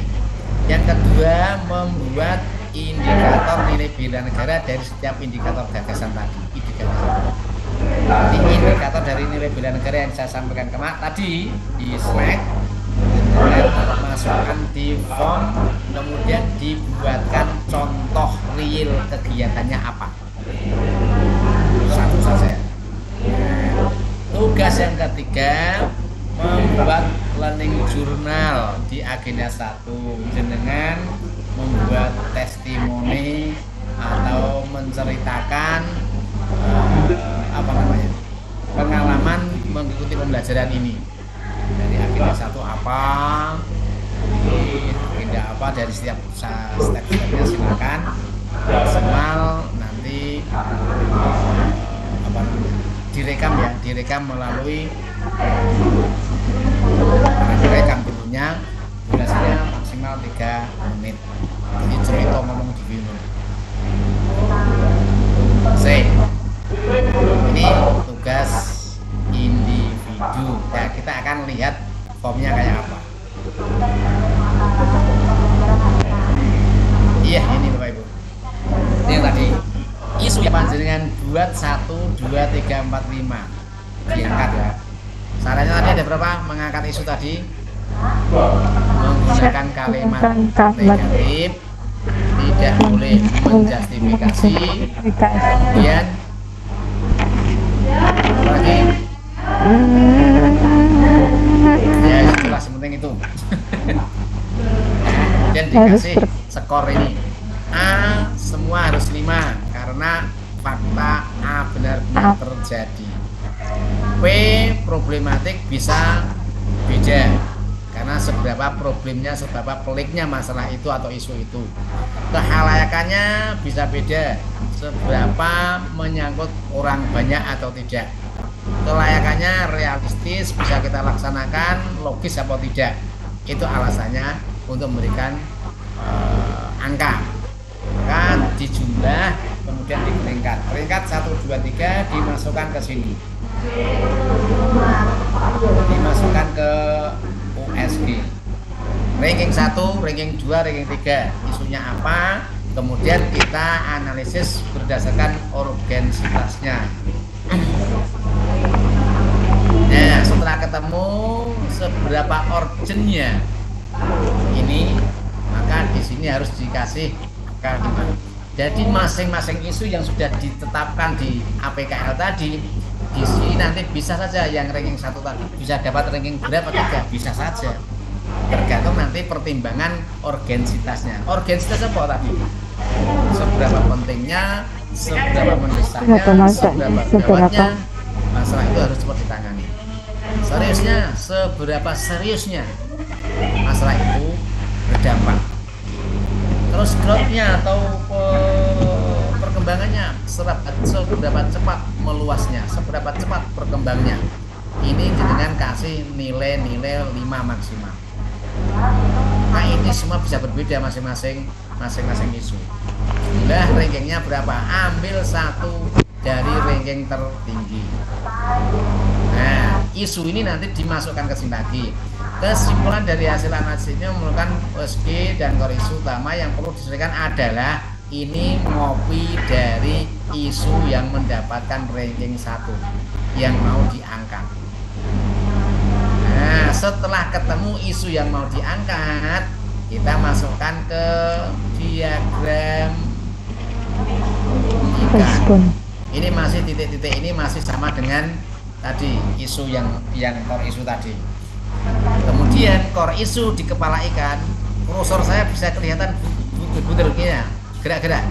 Yang kedua, membuat indikator nilai bela negara dari setiap indikator gagasan tadi. Jadi indikator dari nilai bela negara yang saya sampaikan tadi di slide, masukkan di form, kemudian dibuatkan contoh real kegiatannya apa. Satu saja. Tugas yang ketiga, membuat learning journal di agenda 1 dengan membuat testimoni atau menceritakan pengalaman mengikuti pembelajaran ini. Dari agenda 1 apa, di agenda apa, dari setiap step-stepnya silakan maksimal nanti direkam melalui direkam dulunya, durasinya maksimal 3 menit. Jadi cerita ngomong di video. Ini tugas individu. Nah, kita akan lihat formnya kayak apa. Iya, ini Bapak Ibu. Ini yang tadi. Isu yang panjenengan buat 1, 2, 3, 4, 5 diangkat ya. Sarannya tadi ada berapa mengangkat isu tadi? Menggunakan kalimat negatif, tidak boleh menjustifikasi, kemudian apa lagi? Ya itulah sepenting itu. Dan dikasih skor ini A semua harus 5 karena fakta A benar-benar terjadi. P problematik bisa beda karena seberapa problemnya, seberapa peliknya masalah itu atau isu itu. Kehalayakannya bisa beda, seberapa menyangkut orang banyak atau tidak. Kelayakannya realistis, bisa kita laksanakan, logis atau tidak. Itu alasannya untuk memberikan angka. Maka dijumlah, kemudian diperingkat. Peringkat 1, 2, 3 dimasukkan ke sini. Dimasukkan ke USG. Ranking 1, ranking 2, ranking 3. Isunya apa? Kemudian kita analisis berdasarkan urgensitasnya. Nah, setelah ketemu seberapa urgentnya ini, maka di sini harus dikasih angka. Jadi masing-masing isu yang sudah ditetapkan di APKL tadi, di sini nanti bisa saja yang ranking 1 tadi bisa dapat ranking berapa, 3 bisa saja. Tergantung nanti pertimbangan urgensitasnya. Urgensitasnya apa tadi? Seberapa pentingnya, seberapa mendesaknya, seberapa gawatnya masalah itu harus cepat ditangani. Seriusnya, seberapa seriusnya masalah itu berdampak. Terus growth-nya atau perkembangannya seberapa cepat meluasnya, seberapa cepat perkembangnya. Ini dengan kasih nilai-nilai 5 maksimal. Nah, ini semua bisa berbeda masing-masing isu. Jumlah rankingnya berapa? Ambil 1 dari ranking tertinggi. Nah, isu ini nanti dimasukkan ke sini lagi. Kesimpulan dari hasil analisis ini memerlukan USG dan core isu utama yang perlu diselesaikan adalah ini ngopi dari isu yang mendapatkan ranking 1 yang mau diangkat. Nah, setelah ketemu isu yang mau diangkat, kita masukkan ke diagram ikan. Ini masih titik-titik ini masih sama dengan tadi isu yang core isu tadi. Kemudian core isu di kepala ikan, kursor saya bisa kelihatan butir gerak-gerak.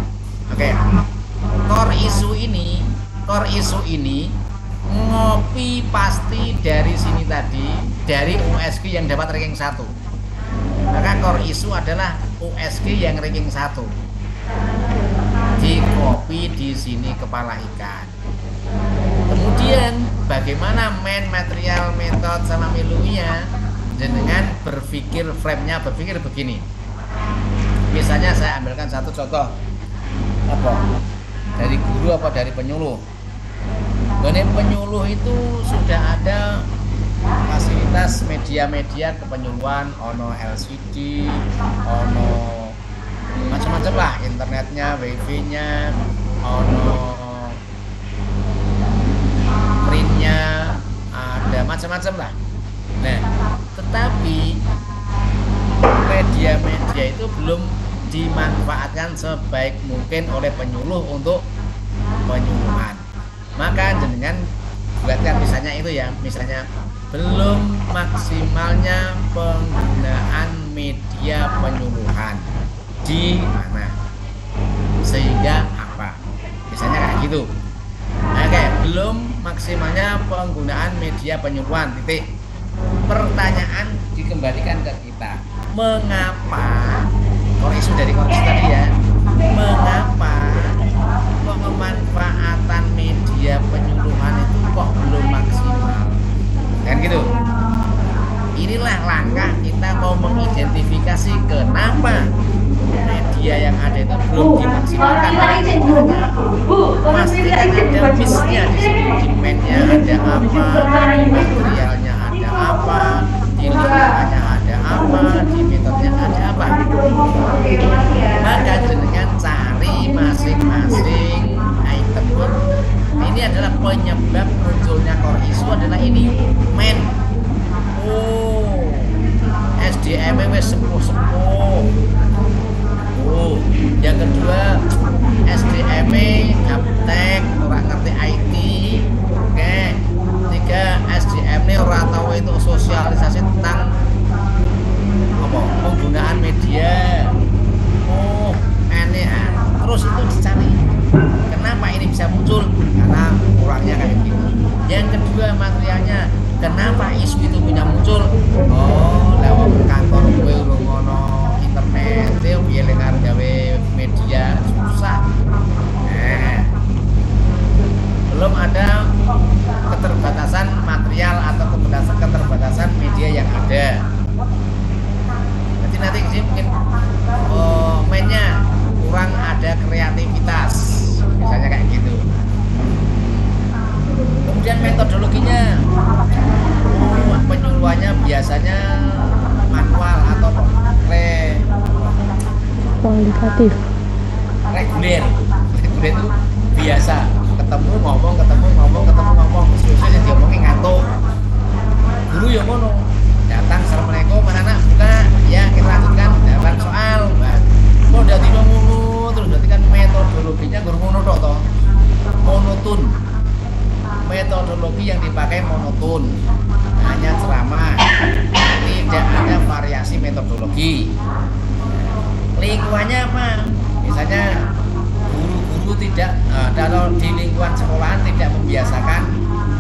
Oke. Core isu ini ngopi pasti dari sini tadi, dari USG yang dapat ranking 1. Maka core isu adalah USG yang ranking 1. Di copy di sini kepala ikan. Kemudian bagaimana main material method sama milunya dengan berpikir begini. Misalnya saya ambilkan satu contoh apa dari guru apa dari penyuluh. Mengenai penyuluh itu sudah ada fasilitas media-media kepenyuluhan, ono LCD, ono macam-macam lah, internetnya, wifi-nya, ono printnya, ada macam-macam lah. Nah, tetapi media-media itu belum dimanfaatkan sebaik mungkin oleh penyuluh untuk penyuluhan. Maka jenengan buatkan misalnya itu ya, misalnya belum maksimalnya penggunaan media penyuluhan di mana, sehingga apa? Misalnya kayak gitu. Oke, belum maksimalnya penggunaan media penyuluhan, titik. Pertanyaan dikembalikan ke kita. Mengapa? Core isu dari core isu tadi ya. Mengapa pemanfaatan media penyuluhan itu kok belum maksimal? Kan gitu. Inilah langkah kita mau mengidentifikasi kenapa media yang ada itu belum dimaksimalkan. Pastikan ada missnya di sini, demand-nya ada apa, materialnya ada apa, di lingkungannya ada apa, di metodenya ada apa. Maka dengan cari masing-masing item. Ini adalah penyebab munculnya core isu adalah ini men. Oh, SDM wis sepuh-sepuh. Oh, yang kedua SDM gaptek ora ngerti IT. Oke. Tiga SDM ini ora tahu itu sosialisasi tentang apa penggunaan media. Oh, aneh. Terus itu dicari. Kenapa ini bisa muncul? Karena kurangnya kayak gitu. Yang kedua materialnya. Kenapa isu itu bisa muncul? Oh, lewat kantor gue urung ono internet, dia biar dengar gawe media susah. Belum ada keterbatasan material atau keterbatasan media yang ada. Nanti sih mungkin mainnya kurang ada kreativitas, misalnya kayak gitu. Kemudian metodologinya, penyuluhannya biasanya manual atau kualitatif. Reguler itu biasa ketemu ngomong sesuai yang diomongin ngantuk. Guru yang ngono datang, assalamualaikum anak-anak, buka ya kita lanjutkan jawaban soal. Kok udah tiba mulu terus berarti kan metodologinya guru ngono toh monoton. Metodologi yang dipakai monoton, hanya ceramah, tidak ada variasi metodologi. Lingkungannya apa? Misalnya guru-guru tidak kalau di lingkungan sekolahan tidak membiasakan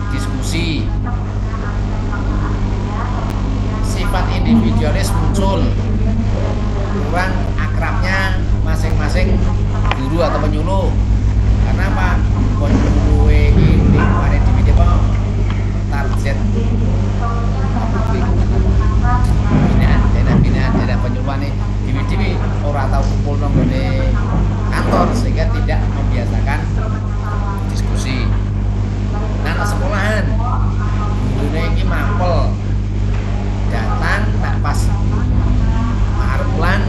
diskusi, sifat individualis muncul, kurang akrabnya masing-masing guru atau penyuluh. Karena apa? Penyuluh ini lingkungan individu apa? Target binaan penyuluhan ini individu orang tahu kumpul nomornya kantor sehingga tidak membiasakan diskusi. Nah, sekolahan gurunya ini mapel datang tak pas marpelan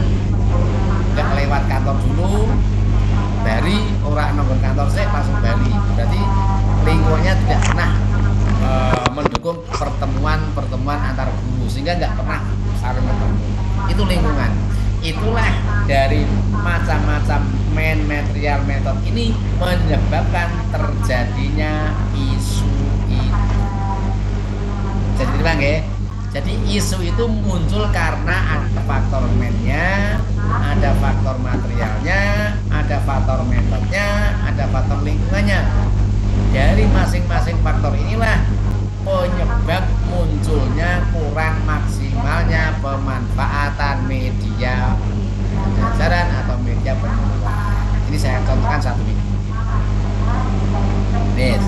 nggak lewat kantor dulu, dari orang nomor kantor saya langsung balik. Berarti lingkungannya tidak pernah mendukung pertemuan antar guru sehingga nggak pernah saling ketemu. Itu lingkungan. Itulah dari macam-macam main material method ini menyebabkan terjadinya isu itu. jadi bang ya. Jadi isu itu muncul karena ada faktor man-nya, ada faktor materialnya, ada faktor metodenya, ada faktor lingkungannya. Dari masing-masing faktor inilah penyebab munculnya kurang maksimalnya pemanfaatan media pembelajaran atau media penyuluhan. Ini saya contohkan satu ini. Yes.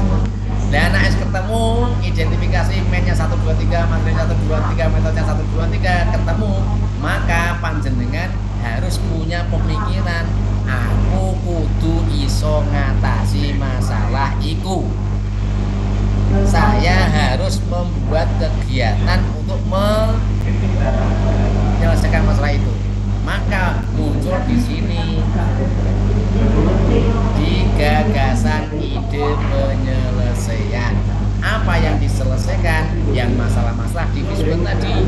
Dan AS ketemu identifikasi mainnya 1 2 3, materinya 1 2 3, metodenya 1 2 3 ketemu, maka panjenengan harus punya pemikiran aku kudu iso ngatasi masalah iku. Saya harus membuat kegiatan untuk menyelesaikan masalah itu. Maka muncul di sini di gagasan ide penyelesaian. Apa yang diselesaikan? Yang masalah-masalah di Fishbone tadi.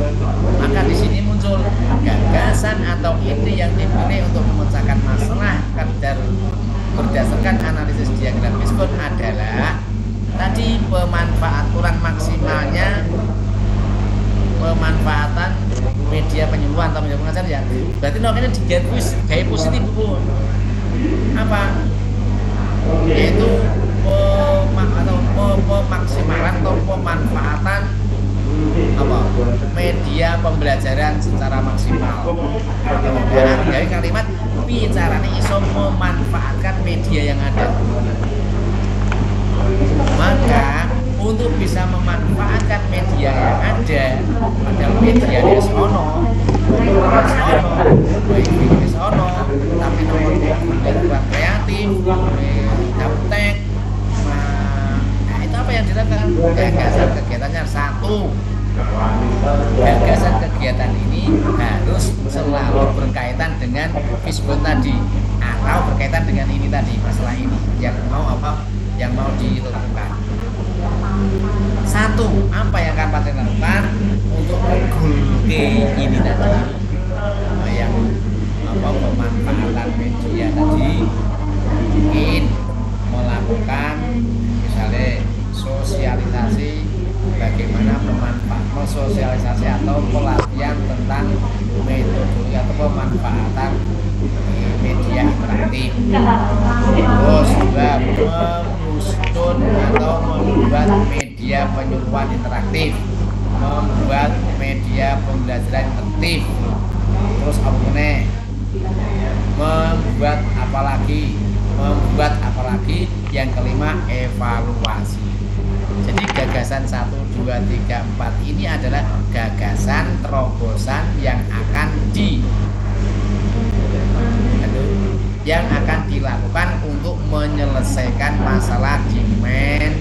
Maka di sini muncul gagasan atau ide yang dipilih untuk memecahkan masalah berdasarkan analisis diagram Fishbone adalah tadi kurang maksimalnya pemanfaatan media penyuluhan atau media pengajar ya. Berarti nolnya gaya positif bu. Apa? Yaitu pemaksimalan atau pemanfaatan apa? Media pembelajaran secara maksimal. Dari kalimat bicaranya iso memanfaatkan media yang ada. Maka untuk bisa memanfaatkan media yang ada, padahal media di sono, baik sono, tapi nomor kurang kreatif, gaptek. Nah itu apa yang dilakukan? Gagasan kegiatannya satu. Gagasan kegiatan ini harus selalu berkaitan dengan Fishbone tadi, atau berkaitan dengan ini tadi, masalah ini yang mau apa? Yang mau dilakukan. Satu, apa yang akan Pak lakukan untuk menggulke ini tadi, yang apa pemanfaatan media tadi, mungkin melakukan misalnya sosialisasi bagaimana sosialisasi atau pelatihan tentang metode atau pemanfaatan media interaktif. Terus juga menyusun atau membuat media penyuluhan interaktif, membuat media pembelajaran interaktif. Terus membuat apalagi yang kelima evaluasi. Jadi gagasan 1, 2, 3, 4 ini adalah gagasan terobosan yang akan dilakukan untuk menyelesaikan masalah demand,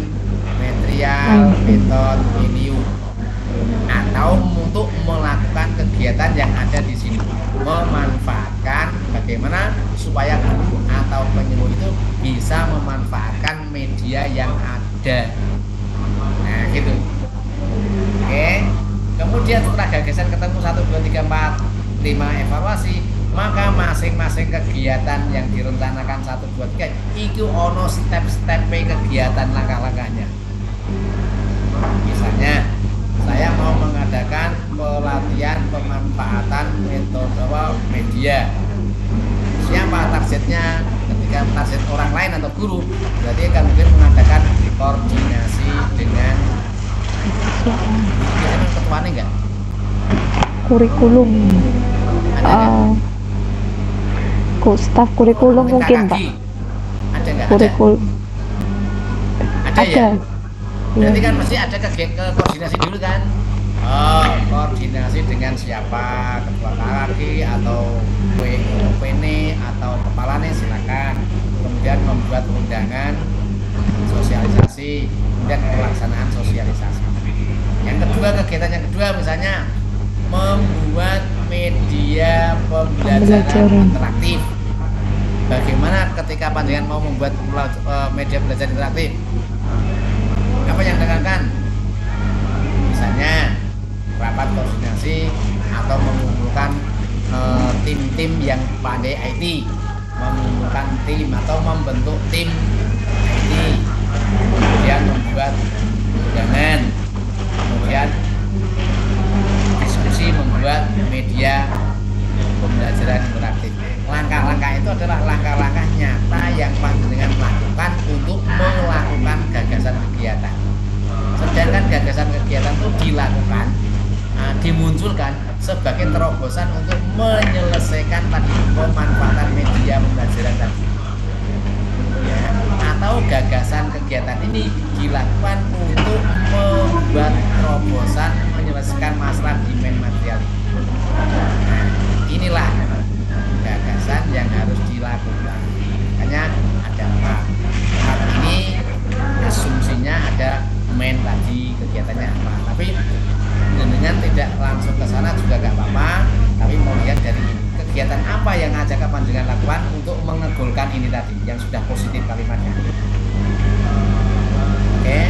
material, metode, video, atau untuk melakukan kegiatan yang ada di sini, memanfaatkan bagaimana supaya guru atau penyuluh itu bisa memanfaatkan media yang ada. Nah gitu. Oke. Kemudian setelah gagasan ketemu 1, 2, 3, 4, 5 evaluasi, maka masing-masing kegiatan yang direncanakan 1, 2, 3 itu ono step-step kegiatan langkah-langkahnya. Misalnya saya mau mengadakan pelatihan pemanfaatan metode media. Siapa targetnya? Ketika target orang lain atau guru, berarti akan mungkin mengadakan koordinasi dengan ketuanya enggak? Kurikulum. Ada staf kurikulum mungkin Pak. Ada nggak? Kurikulum. Ada ya? Berarti Ya. kan mesti ada koordinasi dulu kan? Koordinasi dengan siapa? Ketua KKG atau PN atau kepalanya silakan. Kemudian membuat undangan sosialisasi, kemudian pelaksanaan sosialisasi. Yang kedua, kegiatan yang kedua misalnya membuat media pembelajaran interaktif. Bagaimana ketika panjenengan mau membuat media pembelajaran interaktif? Apa yang dilakukan? Misalnya rapat koordinasi atau mengumpulkan tim-tim yang pandai IT, mengumpulkan tim atau membentuk tim IT, kemudian membuat undangan, kemudian solusi membuat media pembelajaran interaktif. Langkah-langkah itu adalah langkah-langkah nyata yang panjenengan lakukan untuk melakukan gagasan kegiatan. Sedangkan gagasan kegiatan itu dilakukan, dimunculkan sebagai terobosan untuk menyelesaikan tadi pemanfaatan media pembelajaran tadi. Ya, atau gagasan kegiatan ini dilakukan untuk membuat terobosan menyelesaikan masalah demand material. Nah, inilah gagasan yang harus dilakukan. Makanya ada part ini asumsinya ada main tadi kegiatannya apa. Tapi dengan tidak langsung ke sana juga gak apa-apa. Tapi mau lihat dari kegiatan apa yang ngajak panjenengan lakukan untuk mengegolkan ini tadi yang sudah positif kalimatnya. Oke.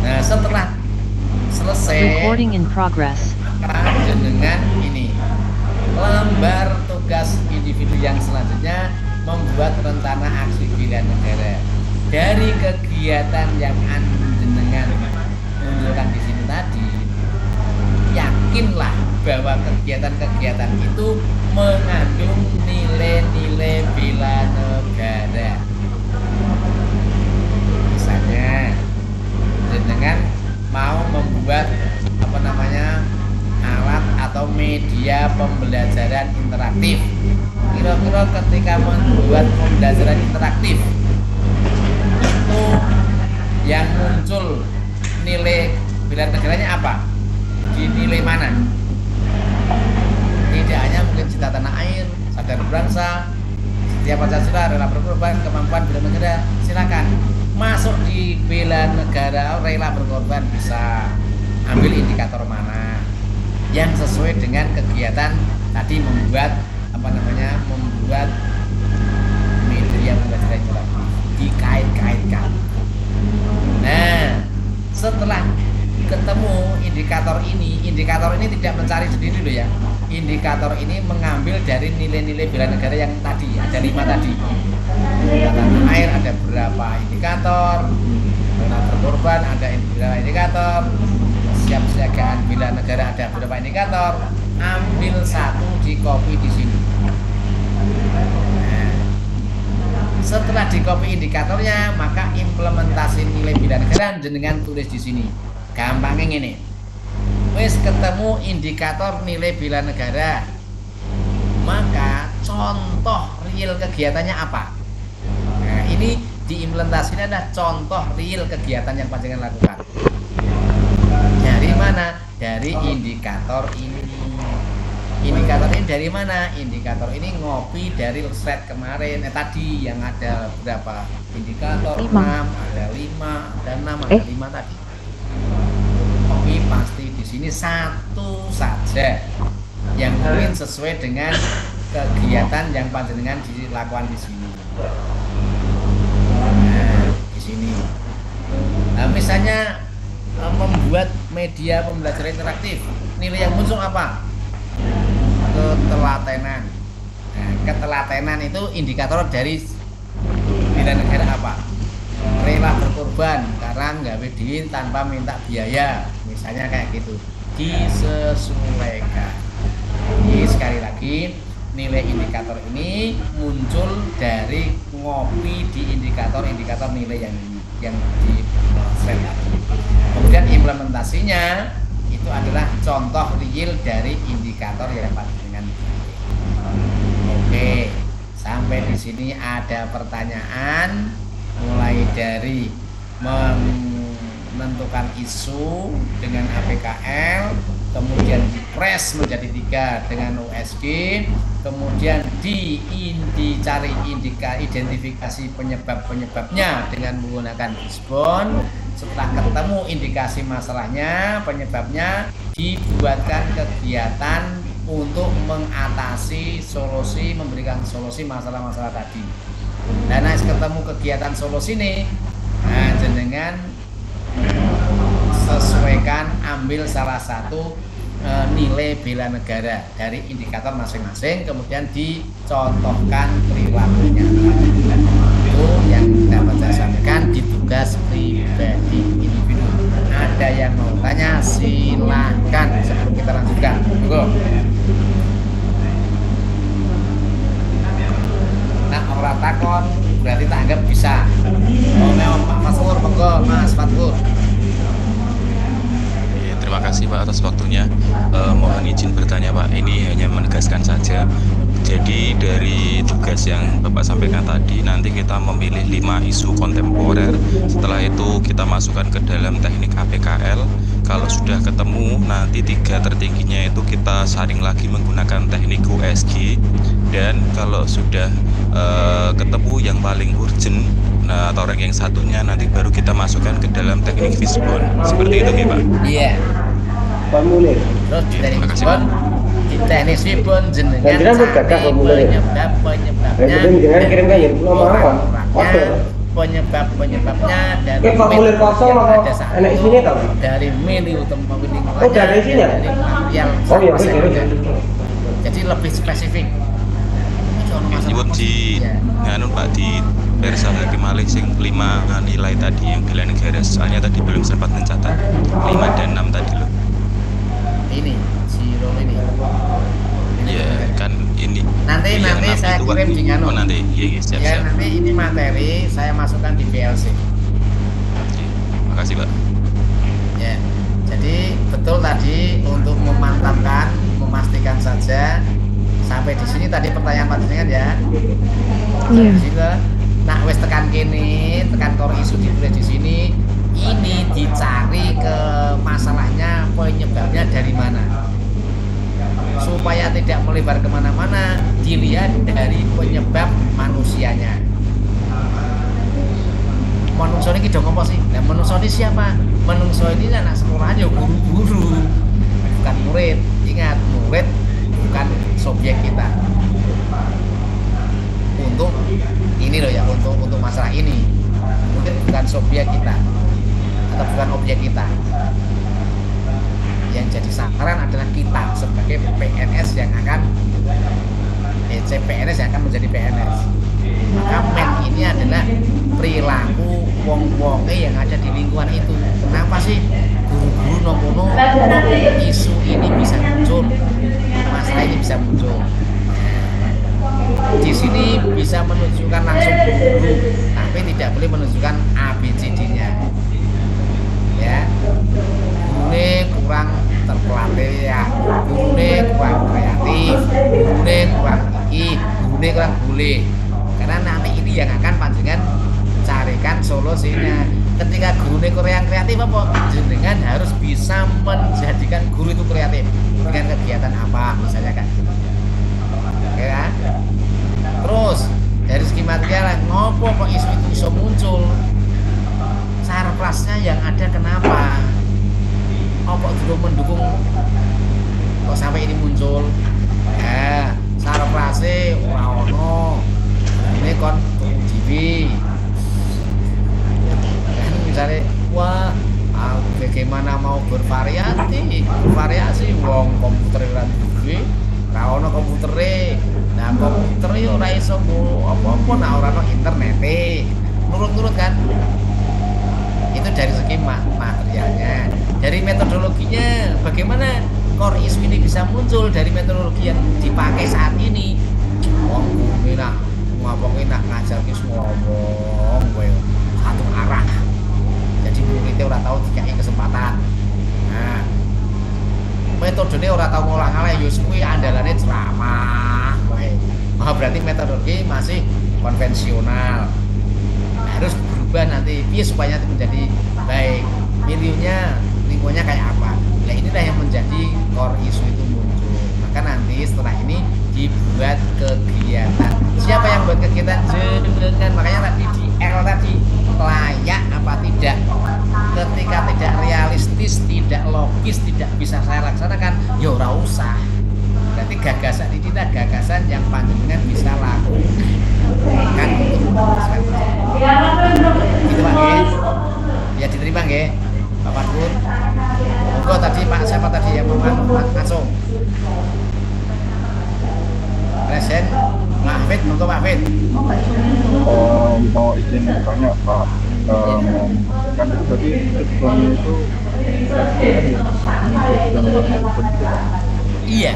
Nah setelah selesai Recording in progress. maka dengan ini lembar tugas individu yang selanjutnya membuat rencana aksi pilihan negara. Dari kegiatan yang jenengan munculkan di sini tadi, yakinlah bahwa kegiatan-kegiatan itu mengandung nilai-nilai bela negara. Misalnya jenengan mau membuat alat atau media pembelajaran interaktif. Kira-kira ketika membuat pembelajaran interaktif itu yang muncul nilai bela negaranya apa? Di nilai mana? Tidak hanya mungkin cinta tanah air, sadar berbangsa, setia Pancasila, rela berkorban, kemampuan bela negara, silakan masuk di bela negara, rela berkorban, bisa ambil indikator mana yang sesuai dengan kegiatan tadi membuat membuat media pembelajaran interaktif, dikait-kaitkan. Nah, setelah ketemu indikator ini tidak mencari sendiri loh ya. Indikator ini mengambil dari nilai-nilai bela negara yang tadi ada 5 tadi. Tanah air ada berapa indikator, rela berkorban ada berapa indikator, siapsiagaan bela negara ada berapa indikator. Ambil satu, di copy di sini. Nah, setelah di copy indikatornya, maka implementasi nilai bela negara jenengan tulis di sini. Gampangnya ini. Wis ketemu indikator nilai bela negara. Maka contoh real kegiatannya apa? Nah, ini diimplementasinya adalah contoh real kegiatan yang panjenengan lakukan. Dari mana? Dari indikator ini. Indikator ini dari mana? Indikator ini ngopi dari slide kemarin tadi yang ada berapa indikator? 6, ada 5, ada 6, ada 5 tadi. Ngopi pasti di sini satu saja yang mungkin sesuai dengan kegiatan yang panjenengan dilakukan di sini. Nah, di sini. Nah, misalnya membuat media pembelajaran interaktif, nilai yang muncul apa? Ketelatenan. Nah, ketelatenan itu indikator dari bela negara apa? Rela berkorban karena nggak duit tanpa minta biaya, misalnya kayak gitu. Disesuaikan. Jadi sekali lagi nilai indikator ini muncul dari ngopi di indikator nilai yang di slide tadi. Kemudian implementasinya itu adalah contoh real dari indikator yang panjenengan. Oke, sampai di sini ada pertanyaan mulai dari menentukan isu dengan APKL, kemudian dipres menjadi 3 dengan USG, kemudian dicari identifikasi penyebab-penyebabnya dengan menggunakan Gisbon. Setelah ketemu indikasi masalahnya, penyebabnya, dibuatkan kegiatan untuk mengatasi solusi, memberikan solusi masalah-masalah tadi. Dan nah, ketemu kegiatan solusi ini, nah, jenengan sesuaikan, ambil salah satu nilai bela negara dari indikator masing-masing, kemudian dicontohkan perilakunya. Itu yang dapat saya sampaikan di tugas pribadi individu. ada yang mau tanya silahkan sebelum kita lanjutkan. Monggo. Nah, ora takon berarti tak anggap bisa. Oh, memang Pak Fatkur, monggo Mas Fatkur. Ya, terima kasih Pak atas waktunya. Mohon izin bertanya Pak, ini hanya menegaskan saja. Jadi dari tugas yang Bapak sampaikan tadi, nanti kita memilih 5 isu kontemporer. Setelah itu kita masukkan ke dalam teknik APKL. Kalau sudah ketemu, nanti 3 tertingginya itu kita saring lagi menggunakan teknik USG. Dan kalau sudah ketemu yang paling urgent, nah, atau ranking satunya, nanti baru kita masukkan ke dalam teknik fishbone. Seperti itu ya Pak? Iya. Formulir. Terus Oke, dari terima kasih, Fishbone, di teknik Fishbone jenengan Jenengan cari bergagah formulir. penyebabnya, Kemudian jangan kirimkan ya, nomor apa? orang-orangnya, Order. penyebabnya dan Oke, formulir kosong atau enak isinya tau? dari menu tempat lingkungannya, Oh, dari isinya? dari material Oh iya, sama betul. saja. Jadi lebih spesifik. Nyebut di Ya. nganu Pak, di Persa Hakim Malih sing 5 nilai tadi yang bela negara, soalnya tadi belum sempat mencatat 5 dan 6 tadi loh. Ini zero ini. Ya kan ini Nanti yang nanti 6 saya itu, Pak. kirim di nganu. Oh nanti, iya siap Ya siap. nanti ini materi saya masukkan di VLC. Oke, makasih Pak. Ya. Jadi betul tadi untuk memantapkan, memastikan saja sampai di sini tadi pertanyaan Pak Jenengan ya. Iya. Di sini, nah wes tekan kene, tekan core isu ditulis di sini. Ini dicari ke masalahnya penyebabnya dari mana. Supaya tidak melebar kemana-mana, dilihat dari penyebab manusianya. Menungso ini dong apa sih? Nah, menungso ini siapa? Menungso ini anak sekolahan ya guru-guru, bukan murid. Ingat, murid bukan subjek kita. Untuk ini loh ya, untuk masalah ini, murid bukan subjek kita atau bukan objek kita. Yang jadi sasaran adalah kita sebagai PNS yang akan CPNS yang akan menjadi PNS. Maka men ini adalah perilaku wong-wonge yang ada di lingkungan itu. Kenapa sih guru-guru nopono isu ini bisa muncul, masalah ini bisa muncul? Di sini bisa menunjukkan langsung guru, tapi tidak boleh menunjukkan ABCD-nya. Ya, gurune kurang terpelatih ya, gurune kurang kreatif, gurune kurang gurune kurang boleh. Karena nanti ini yang akan panjenengan carikan solusinya. Ketika gurune kurang kreatif apa? Jenengan harus bisa menjadikan guru itu kreatif dengan kegiatan apa, misalnya kan. Oke kan? Terus dari segi material, ngopo kok isu itu bisa muncul? Sarplasnya yang ada kenapa? Kok dulu mendukung kok sampai ini muncul? Ya, sarplasnya ora ono. Ini kon TV. Kan misalnya, wah, bagaimana mau bervariasi wong komputer ora duwe, ora ono komputere. Nah, komputer yo ora iso apa-apa nek ora ono internete. Nurut-nurut kan? Itu dari segi materialnya. Dari metodologinya, bagaimana core isu ini bisa muncul dari metodologi yang dipakai saat ini? Wong kuwi nak ngomongin nak ngajar ki ngomong kowe satu arah. Jadi muridnya ora tahu dikai kesempatan. Nah, metodenya ora tahu ngolah ngalah ya kuwi andalane ceramah wae. Oh, berarti metodologi masih konvensional. Harus berubah nanti piye supaya menjadi baik. Miliunya lingkungannya kayak apa? Ya inilah yang menjadi core isu itu muncul. Maka nanti setelah ini dibuat kegiatan. Siapa yang buat kegiatan? Jenengan. Makanya tadi di L tadi layak apa tidak. Ketika tidak realistis, tidak logis, tidak bisa saya laksanakan, ya ora usah. Berarti gagasan ini adalah gagasan yang panjenengan bisa lakukan untuk memutuskan. Gitu Pak nggih. Ya diterima nggih. Pak Fatkur. Monggo tadi Pak siapa tadi yang mau langsung. Presiden Mahfid, monggo Mahfid. Mau izin bertanya Pak, kan tadi sebelumnya itu Iya,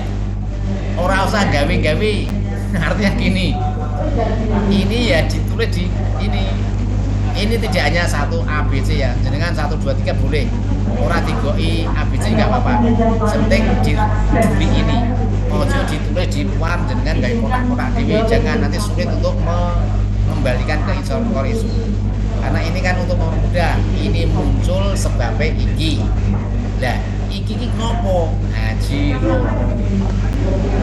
ora usah gawe-gawe. Artinya gini, ini ya ditulis di ini tidak hanya satu ABC ya, jenengan 1 2 3 boleh, ora digoi ABC nggak apa-apa, penting di ini ojo ditulis di luar, jenengan gawe kotak-kotak dewi, jangan nanti sulit untuk mengembalikan ke instalor isu, karena ini kan untuk mempermudah. Ini muncul sebabnya iki lah, iki ngopo Hajiro,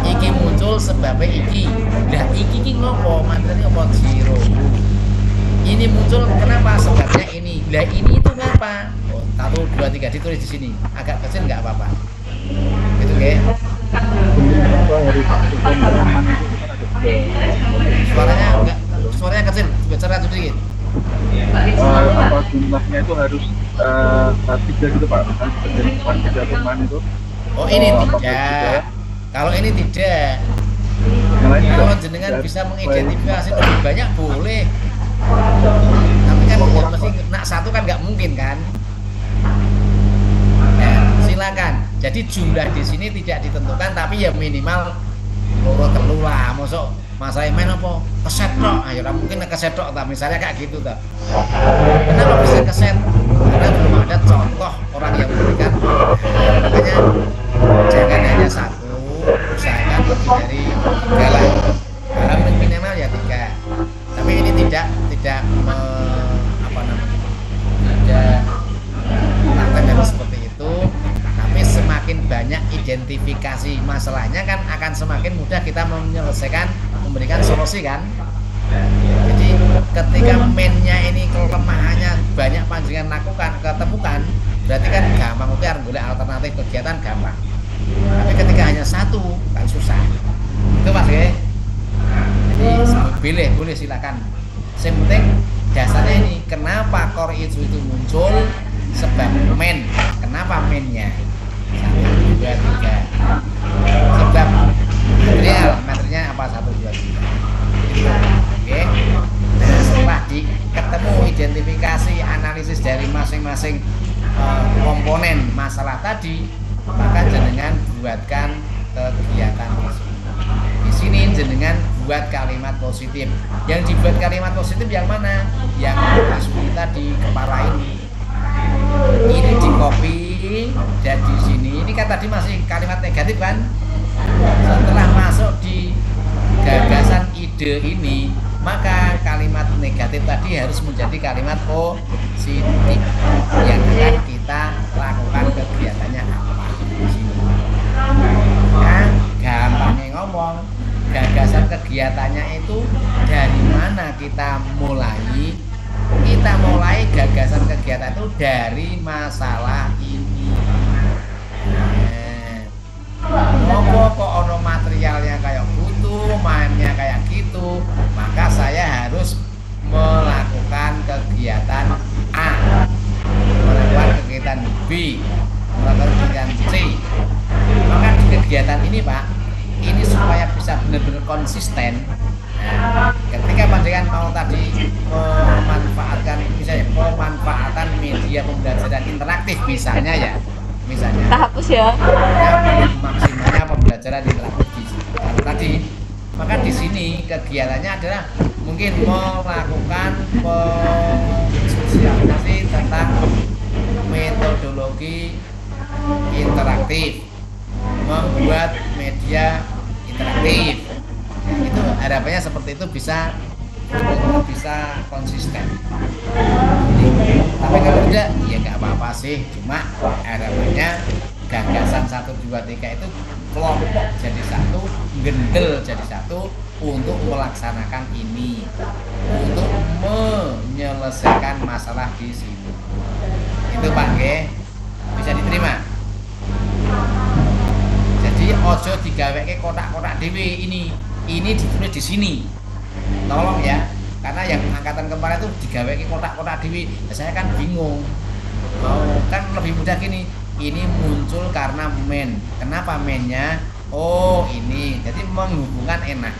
iki muncul sebabnya iki lah, iki ngopo materi apa Jiro, ini muncul kenapa sebabnya ini lah, ini itu ngapa, 1 2 3 ditulis di sini, agak kecil nggak apa-apa gitu ya. Suaranya kecil, bicara sedikit. Apa jumlahnya itu harus 3 gitu Pak, jadi 3 teman itu. Oh ini tidak, kalau ini tidak, kalau jenengan bisa mengidentifikasi lebih banyak boleh, tapi kan ya mesti nak satu kan nggak mungkin kan. Nah, silakan. Jadi jumlah di sini tidak ditentukan, tapi ya minimal loro telu lah. Mosok masalah main apa keset tok, ayo mungkin keset tok, misalnya kayak gitu toh. Kenapa bisa keset? Karena belum ada contoh orang yang memberikan. Makanya jangan hanya satu, usahakan lebih dari 3 lah. Karena minimal ya 3. Tapi ini tidak tidak harus seperti itu. Tapi semakin banyak identifikasi masalahnya kan akan semakin mudah kita menyelesaikan, memberikan solusi kan. Jadi ketika mainnya ini kelemahannya banyak panjenengan lakukan, ketemukan, berarti kan gampang, udah boleh alternatif kegiatan gampang. Tapi ketika hanya satu kan susah. Itu Mas ya. Jadi boleh silakan. Yang penting dasarnya ini, kenapa core itu muncul, sebab main, kenapa mainnya 1 2 3, sebab materialnya apa 1 2 3 gitu. Oke. Nah, setelah ketemu identifikasi analisis dari masing-masing komponen masalah tadi, maka jenengan buatkan kegiatan di sini. Jenengan buat kalimat positif. Yang dibuat kalimat positif yang mana? Yang kita di kepala ini di copy dan di sini. Ini kan tadi masih kalimat negatif kan? Setelah masuk di gagasan ide ini, maka kalimat negatif tadi harus menjadi kalimat positif yang akan kita lakukan kegiatannya apa di sini. Nah, gampangnya ngomong, gagasan kegiatannya itu dari mana kita mulai? Kita mulai gagasan kegiatan itu dari masalah ini. Ngopo kok ono materialnya kayak gitu, mainnya kayak gitu, maka saya harus melakukan kegiatan A, melakukan kegiatan B, melakukan kegiatan C. Maka di kegiatan ini Pak, ini supaya bisa benar-benar konsisten. Nah, ketika panjenengan mau tadi memanfaatkan, misalnya pemanfaatan media pembelajaran interaktif misalnya ya, Kita hapus ya. Maksimalnya pembelajaran interaktif tadi, maka di sini kegiatannya adalah mungkin melakukan sosialisasi tentang metodologi interaktif, membuat media interaktif. Itu harapannya seperti itu bisa konsisten. Tapi kalau tidak ya nggak apa-apa sih, cuma harapannya gagasan 1 2 3 itu kelompok jadi satu, gendel jadi satu untuk melaksanakan ini, untuk menyelesaikan masalah di sini. Itu Pak G, bisa diterima. Jadi ojo digaweke kotak-kotak dewe ini ditulis di sini. Tolong ya, karena yang angkatan kemarin itu digaweke kotak-kotak dewe. Saya kan bingung. Kan lebih mudah gini. Ini muncul karena main. Kenapa mainnya? Oh, ini. Jadi menghubungkan enak.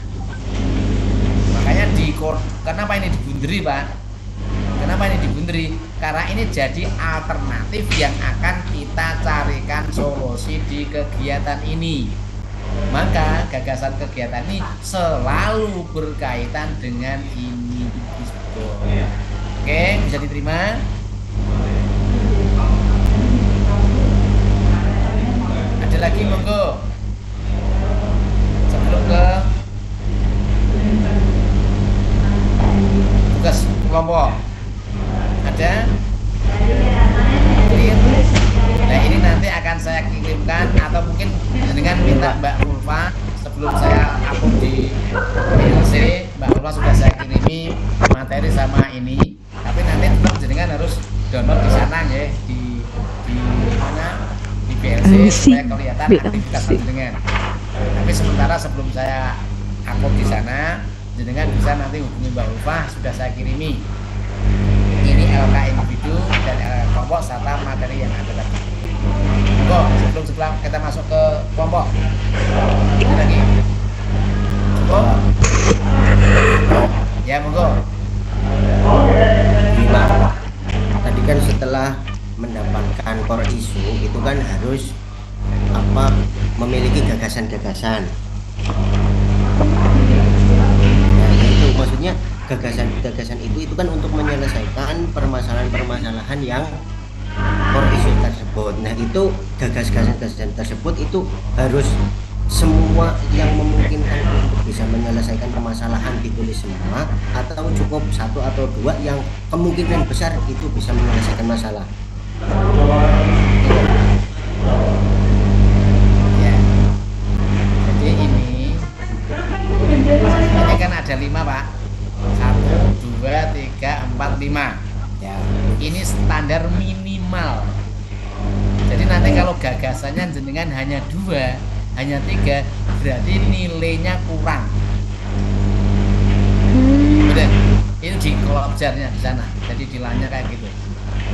Makanya kenapa ini digunderi, Pak? Kenapa ini dibunderi? Karena ini jadi alternatif yang akan kita carikan solusi di kegiatan ini. Maka gagasan kegiatan ini selalu berkaitan dengan ini. Oke, bisa diterima? Ada lagi monggo. Sebelum ke tugas kelompok. Ada? Nah ini nanti akan saya kirimkan atau mungkin dengan minta Mbak Ulfa sebelum saya upload di PLC. Mbak Ulfa sudah saya kirimi materi sama ini, tapi nanti tetap jenengan harus download di sana ya, di mana di PLC supaya kelihatan aktivitas jenengan. Tapi sementara sebelum saya upload di sana, jenengan bisa nanti hubungi Mbak Ulfa, sudah saya kirimi. Ini LK individu dan LK kelompok serta materi yang ada tadi. Monggo, sebelum kita masuk ke kelompok. Ini lagi. Monggo. Ya, monggo. Gimana? Tadi kan setelah mendapatkan core isu itu kan harus memiliki gagasan-gagasan. Nah, itu maksudnya gagasan itu kan untuk menyelesaikan permasalahan-permasalahan yang core isu tersebut. Nah, itu gagasan-gagasan tersebut itu harus semua yang memungkinkan untuk bisa menyelesaikan permasalahan ditulis semua, atau cukup satu atau dua yang kemungkinan besar itu bisa menyelesaikan masalah. Ya. Jadi ini kan ada 5 Pak. 1, 2, 3, 4, 5. Ya. Ini standar minimal. Jadi nanti kalau gagasannya jenengan hanya 2, hanya 3, berarti nilainya kurang. Udah, itu di kolabjarnya di sana. Jadi nilainya kayak gitu.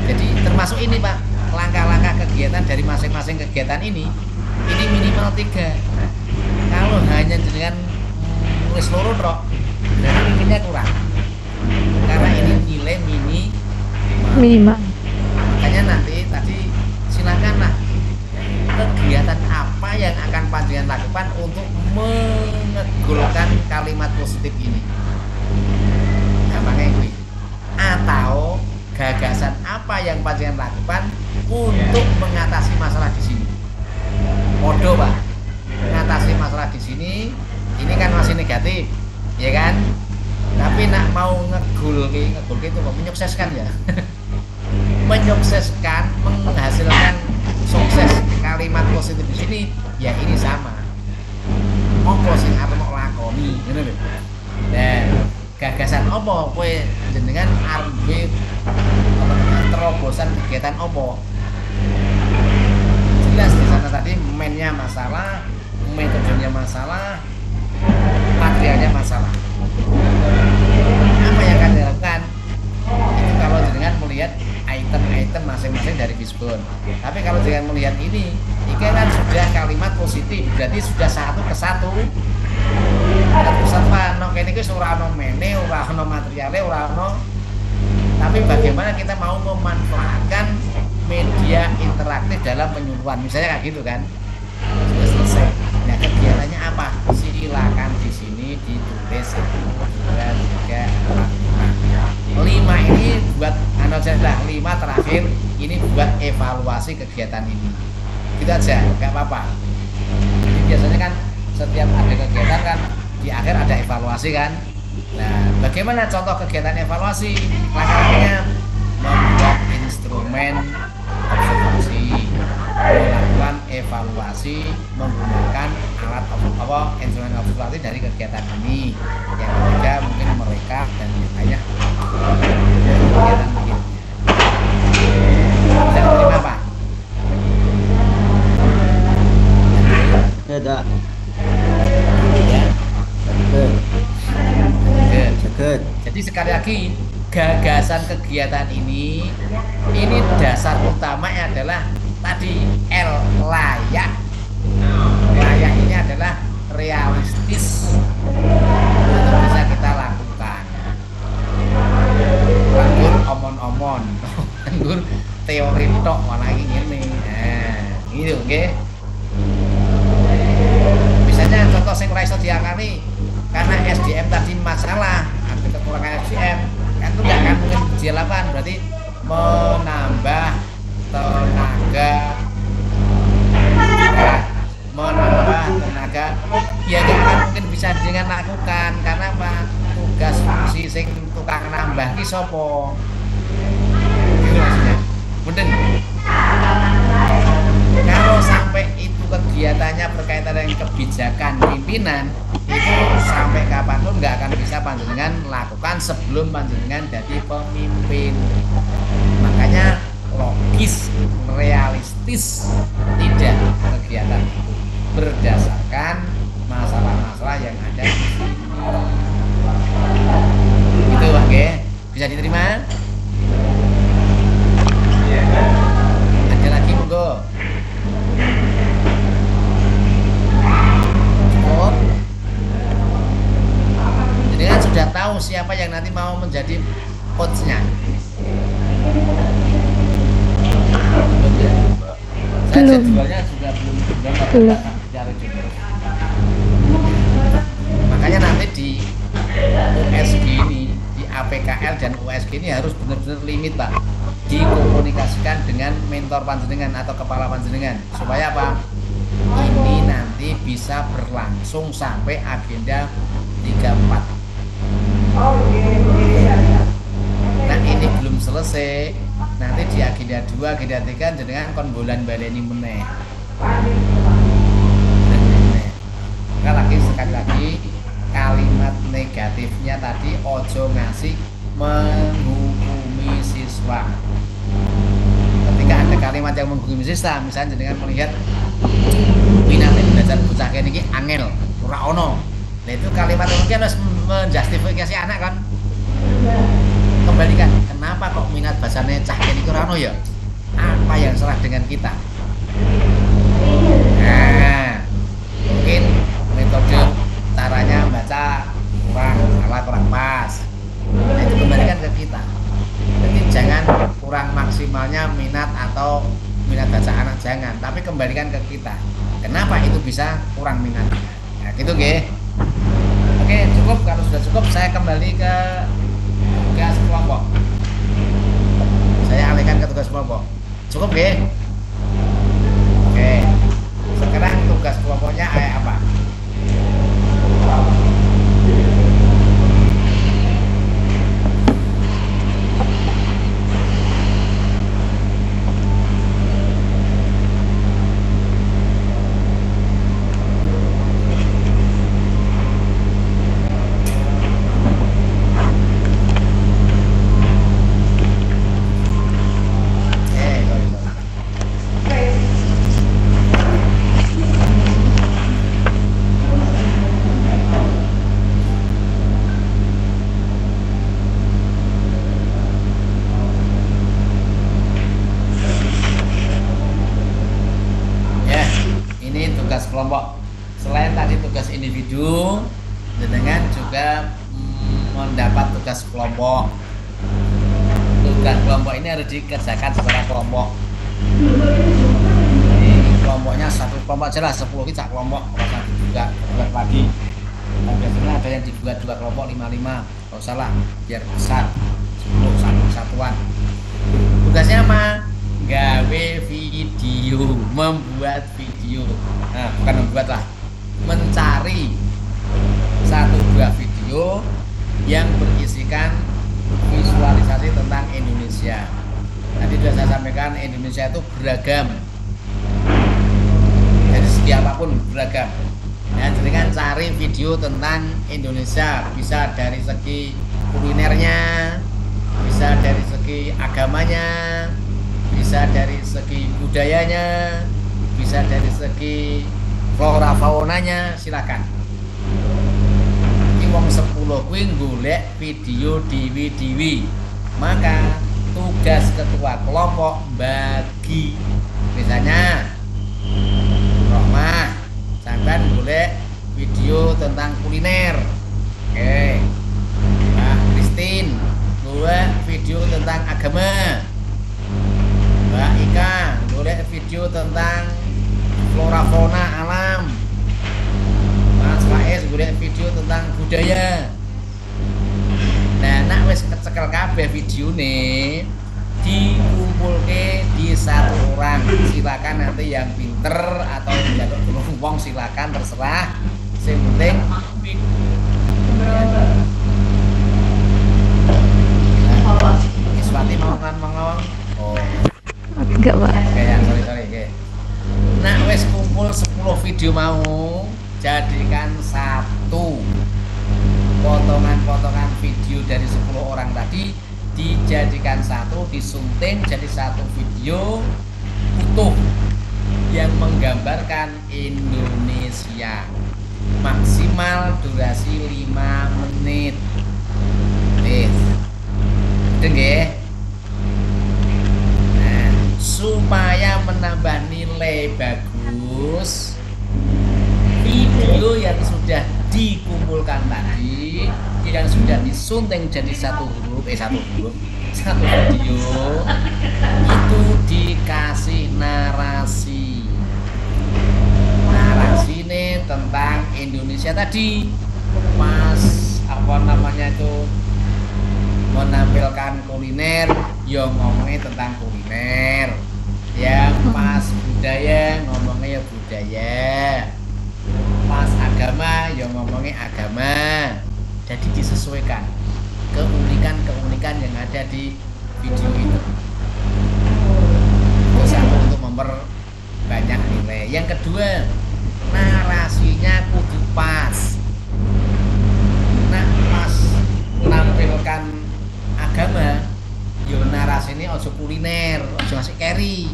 Jadi termasuk ini Pak, langkah-langkah kegiatan dari masing-masing kegiatan ini minimal 3. Kalau hanya jenengan nulis loro tok, berarti nilainya kurang. Karena ini nilai minimal. Makanya nanti tadi silakanlah kegiatan apa yang akan panjenengan lakukan untuk mengegulkan kalimat positif ini. Gampangnya ini. Atau gagasan apa yang panjenengan lakukan untuk mengatasi masalah di sini. Podo Pak, mengatasi masalah di sini ini kan masih negatif, ya kan? Tapi nak mau ngegulke itu menyukseskan ya. Menyukseskan, menghasilkan sukses kalimat positif di sini ya ini sama. Apa sing arep mau lakoni, ngono lho. Dan gagasan apa kowe jenengan arep terobosan kegiatan apa? Jelas di sana tadi mainnya masalah, metodenya masalah, materialnya masalah. Apa yang akan dilakukan? Itu kalau jenengan melihat item-item masing-masing dari Fishbone. Tapi kalau dengan melihat ini kan sudah kalimat positif, berarti sudah satu ke satu. Ada pusat no kene iki ora ono mene, ora ono materiale, ora ono. Tapi bagaimana kita mau memanfaatkan media interaktif dalam penyuluhan, misalnya kayak gitu kan. Sudah selesai. Nah, kegiatannya apa? Silakan di sini ditulis 1, 2, 3, 4, 5. 5 ini buat lah 5 terakhir ini buat evaluasi kegiatan ini. Gitu aja, nggak apa-apa. Jadi biasanya kan setiap ada kegiatan kan di akhir ada evaluasi kan. Nah, bagaimana contoh kegiatan evaluasi? Langkah-langkahnya membuat instrumen observasi, melakukan evaluasi menggunakan alat instrumen observasi dari kegiatan ini. Yang ketiga mungkin mereka dan yang lainnya kegiatan begini. Bisa diterima Pak? Ada. Ya. Sekut. Jadi sekali lagi gagasan kegiatan ini dasar utamanya adalah tadi L, layak. Layak ini adalah realistis untuk bisa kita lakukan. Lanjut barangkali karena SDM tadi masalah, ada kekurangan SDM, kan itu nggak akan mungkin dilakukan. Berarti menambah tenaga, ya nggak akan mungkin bisa dengan lakukan, karena apa? Tugas fungsi sing tukang nambah ki sapa? Gitu maksudnya. Mending kalau sampai itu kegiatannya berkaitan dengan kebijakan pimpinan, itu sampai kapanpun nggak akan bisa panjenengan lakukan sebelum panjenengan jadi pemimpin. Makanya logis, realistis tidak kegiatan itu berdasarkan masalah-masalah yang ada di sini. Itu Bang Ge, bisa diterima? Ada lagi monggo. Cukup. Jadi kan sudah tahu siapa yang nanti mau menjadi coachnya. Saya jadwalnya juga belum cari dulu. Makanya nanti di USG ini, di APKL dan USG ini harus benar-benar limit Pak, dikomunikasikan dengan mentor panjenengan atau kepala panjenengan supaya apa? Ini nanti bisa berlangsung sampai agenda 34. Nah ini belum selesai. Nanti di agenda 2, agenda 3 jenengan kon bulan baleni meneh. Sekali lagi kalimat negatifnya tadi ojo ngasih menghukumi siswa. Ketika ada kalimat yang menghukumi siswa, misalnya jenengan melihat minat belajar bocah kene iki angel, ora ono. Nah itu kalimat mungkin harus menjustifikasi anak kan. Kembalikan, kenapa kok minat bahasanya cah kene iki ora ono ya? Apa yang salah dengan kita? Nah, mungkin metode caranya baca kurang salah, kurang pas. Nah itu kembalikan ke kita. Jadi jangan kurang maksimalnya minat atau minat baca anak, jangan, tapi kembalikan ke kita. Kenapa itu bisa kurang minatnya? Nah gitu nggih. Oke, cukup. Kalau sudah cukup, saya kembali ke tugas kelompok. Saya alihkan ke tugas kelompok. Cukup nggih? Oke. Sekarang tugas kelompoknya kayak apa? Kelompok. Selain tadi tugas individu, jenengan juga mendapat tugas kelompok. Tugas kelompok ini harus dikerjakan secara kelompok. Jadi kelompoknya satu kelompok jelas 10 kita kelompok, kalau juga buat lagi. Dan biasanya ada yang dibuat 2 kelompok 5-5, kalau salah biar besar 10 satu kesatuan. Tugasnya apa? Gawe video, membuat video. Nah, bukan membuat lah, mencari 1-2 video yang berisikan visualisasi tentang Indonesia. Tadi sudah saya sampaikan, Indonesia itu beragam, dari segi apapun beragam. Dan dengan cari video tentang Indonesia, bisa dari segi kulinernya, bisa dari segi agamanya, bisa dari segi budayanya, bisa dari segi flora faunanya, silakan. Iki wong 10 kuwi golek video diwi-diwi. Maka tugas ketua kelompok bagi, misalnya Rohmah sampean golek video tentang kuliner. Oke. Mbak Christine golek video tentang agama. Mbak Ika golek video tentang flora fauna alam. Mas Fail wis golek video tentang budaya. Nah, nak wis kecekel kabeh videone dikumpulke di satu orang. Silakan nanti yang pinter atau jatuh tulung wong silakan terserah. Sing penting Iswati mau kan mengawang. Oh. Enggak, Pak. Oke, ya, sorry. Oke. Nah, wis kumpul 10 video mau, jadikan satu. Potongan-potongan video dari 10 orang tadi dijadikan satu, disunting jadi satu video utuh yang menggambarkan Indonesia. Maksimal durasi 5 menit. Itu nggih. Nah, supaya menambah nilai bagus, video yang sudah dikumpulkan tadi, yang sudah disunting jadi satu video itu dikasih narasi ini tentang Indonesia tadi. Pas menampilkan kuliner, ya ngomongnya tentang kuliner. Yang pas budaya ngomongnya ya budaya. Pas agama ya ngomongnya agama. Jadi disesuaikan keunikan yang ada di video itu. Itu satu, untuk memperbanyak nilai. Yang kedua, narasinya kudu pas. Nah, pas menampilkan agama, yo narasi ini ojo kuliner, ojo ngasih carry.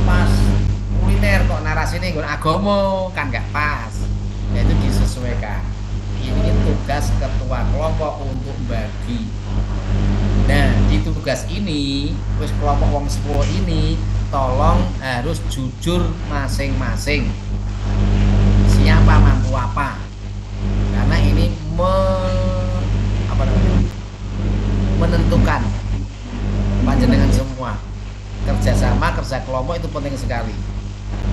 Pas kuliner kok narasi ini nggon agama, kan nggak pas. Itu disesuaikan. Ini tugas ketua kelompok untuk bagi. Nah, di tugas ini, wis kelompok wong 10 ini tolong harus jujur masing-masing. Siapa mampu apa? Karena ini menentukan panjenengan semua. Kerjasama, kerja kelompok itu penting sekali.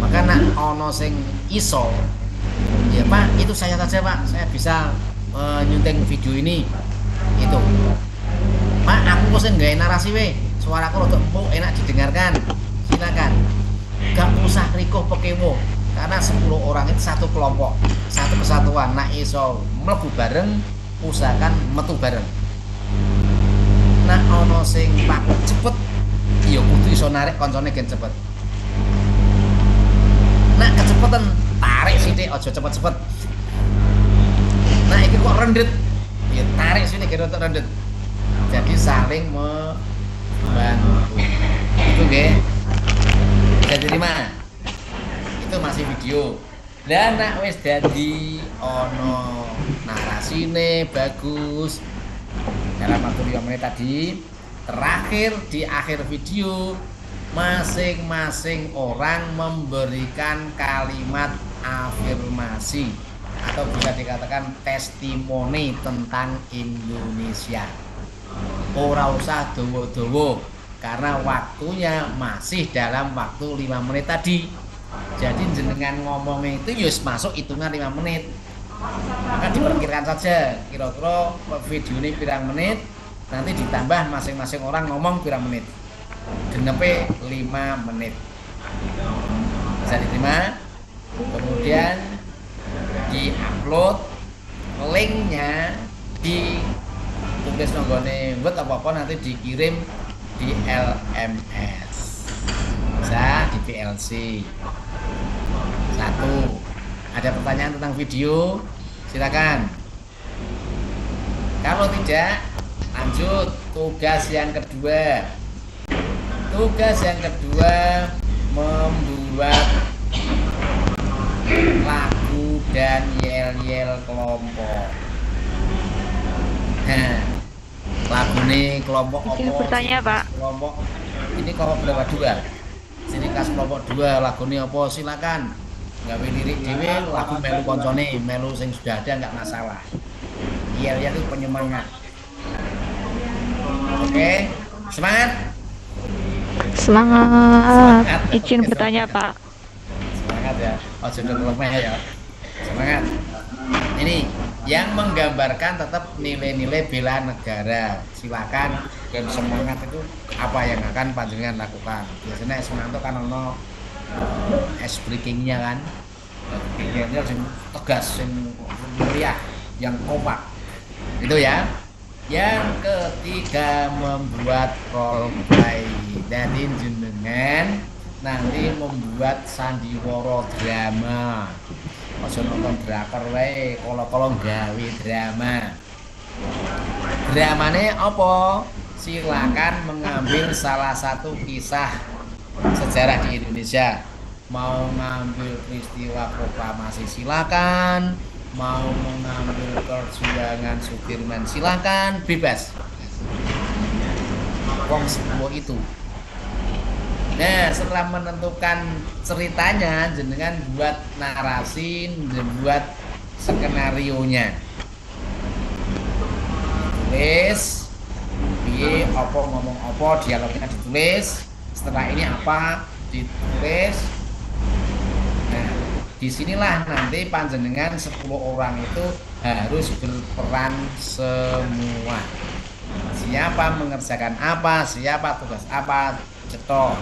Maka nak ono sing iso, ya Pak, itu saya saja Pak, saya bisa nyunting video ini. Itu Pak, aku pesen gawe narasi we, suaraku rada empuk, enak didengarkan. Silakan. Gak usah rikuh pekewo, karena 10 orang itu satu kelompok, satu kesatuan. Nak iso mlebu bareng, usahakan metu bareng. Nak ono sing pak cepet, ya kudu iso narik koncone gen cepet. Nak kecepetan, tarik sithik aja cepet-cepet. Nah, iki kok rendet, ya tarik sini gen rendet. Jadi saling membantu. Itu nggih. Bisa diterima. Itu masih video. Dan nak wis dadi ono narasine bagus. Dalam waktu 5 menit tadi, terakhir di akhir video masing-masing orang memberikan kalimat afirmasi atau bisa dikatakan testimoni tentang Indonesia. Ora usah dawa-dawa karena waktunya masih dalam waktu 5 menit tadi. Jadi jenengan ngomongnya itu yus masuk hitungan 5 menit. Maka diperkirakan saja kira-kira video ini pirang menit, nanti ditambah masing-masing orang ngomong pirang menit. Genepe 5 menit. Bisa diterima. Kemudian di-upload linknya di tulis nonggone web apa-apa, nanti dikirim di LMS, bisa di PLC. Satu, ada pertanyaan tentang video, silakan. Kalau tidak, lanjut tugas yang kedua. Tugas yang kedua membuat lagu dan yel-yel kelompok. Nah, lagu ini kelompok Oke, apa? bertanya, Pak. Kelompok ini kelompok berapa? 2. Sini kas kelompok 2, lagu ini apa? Silakan. Gawe lirik dhewe, lagu melu koncone, melu sing sudah ada nggak masalah. Yel-yel itu penyemangat. Oke, semangat. Semangat. Izin bertanya, Pak. Semangat ya. Oh, sudah lemah ya. yang menggambarkan tetap nilai-nilai bela negara. Silakan, dan semangat itu apa yang akan panjenengan lakukan. Biasanya semangat itu kan ono ice breakingnya kan, breakingnya yang tegas, yang meriah, yang kompak itu ya. Yang ketiga, membuat role play. Jadi jenengan nanti membuat sandiwara drama. Ojo nonton drakor wae, kala-kala gawe drama. Dramane apa? Silakan mengambil salah satu kisah sejarah di Indonesia. Mau ngambil peristiwa proklamasi silakan, mau mengambil perjuangan Sudirman silakan, bebas. Wong semua itu. Nah, setelah menentukan ceritanya, jenengan buat narasi, buat skenario-nya. Tulis, piye, opo ngomong opo, dialognya ditulis. Setelah ini apa, ditulis. Nah, disinilah nanti panjenengan 10 orang itu harus berperan semua. Siapa mengerjakan apa, siapa tugas apa, cetok.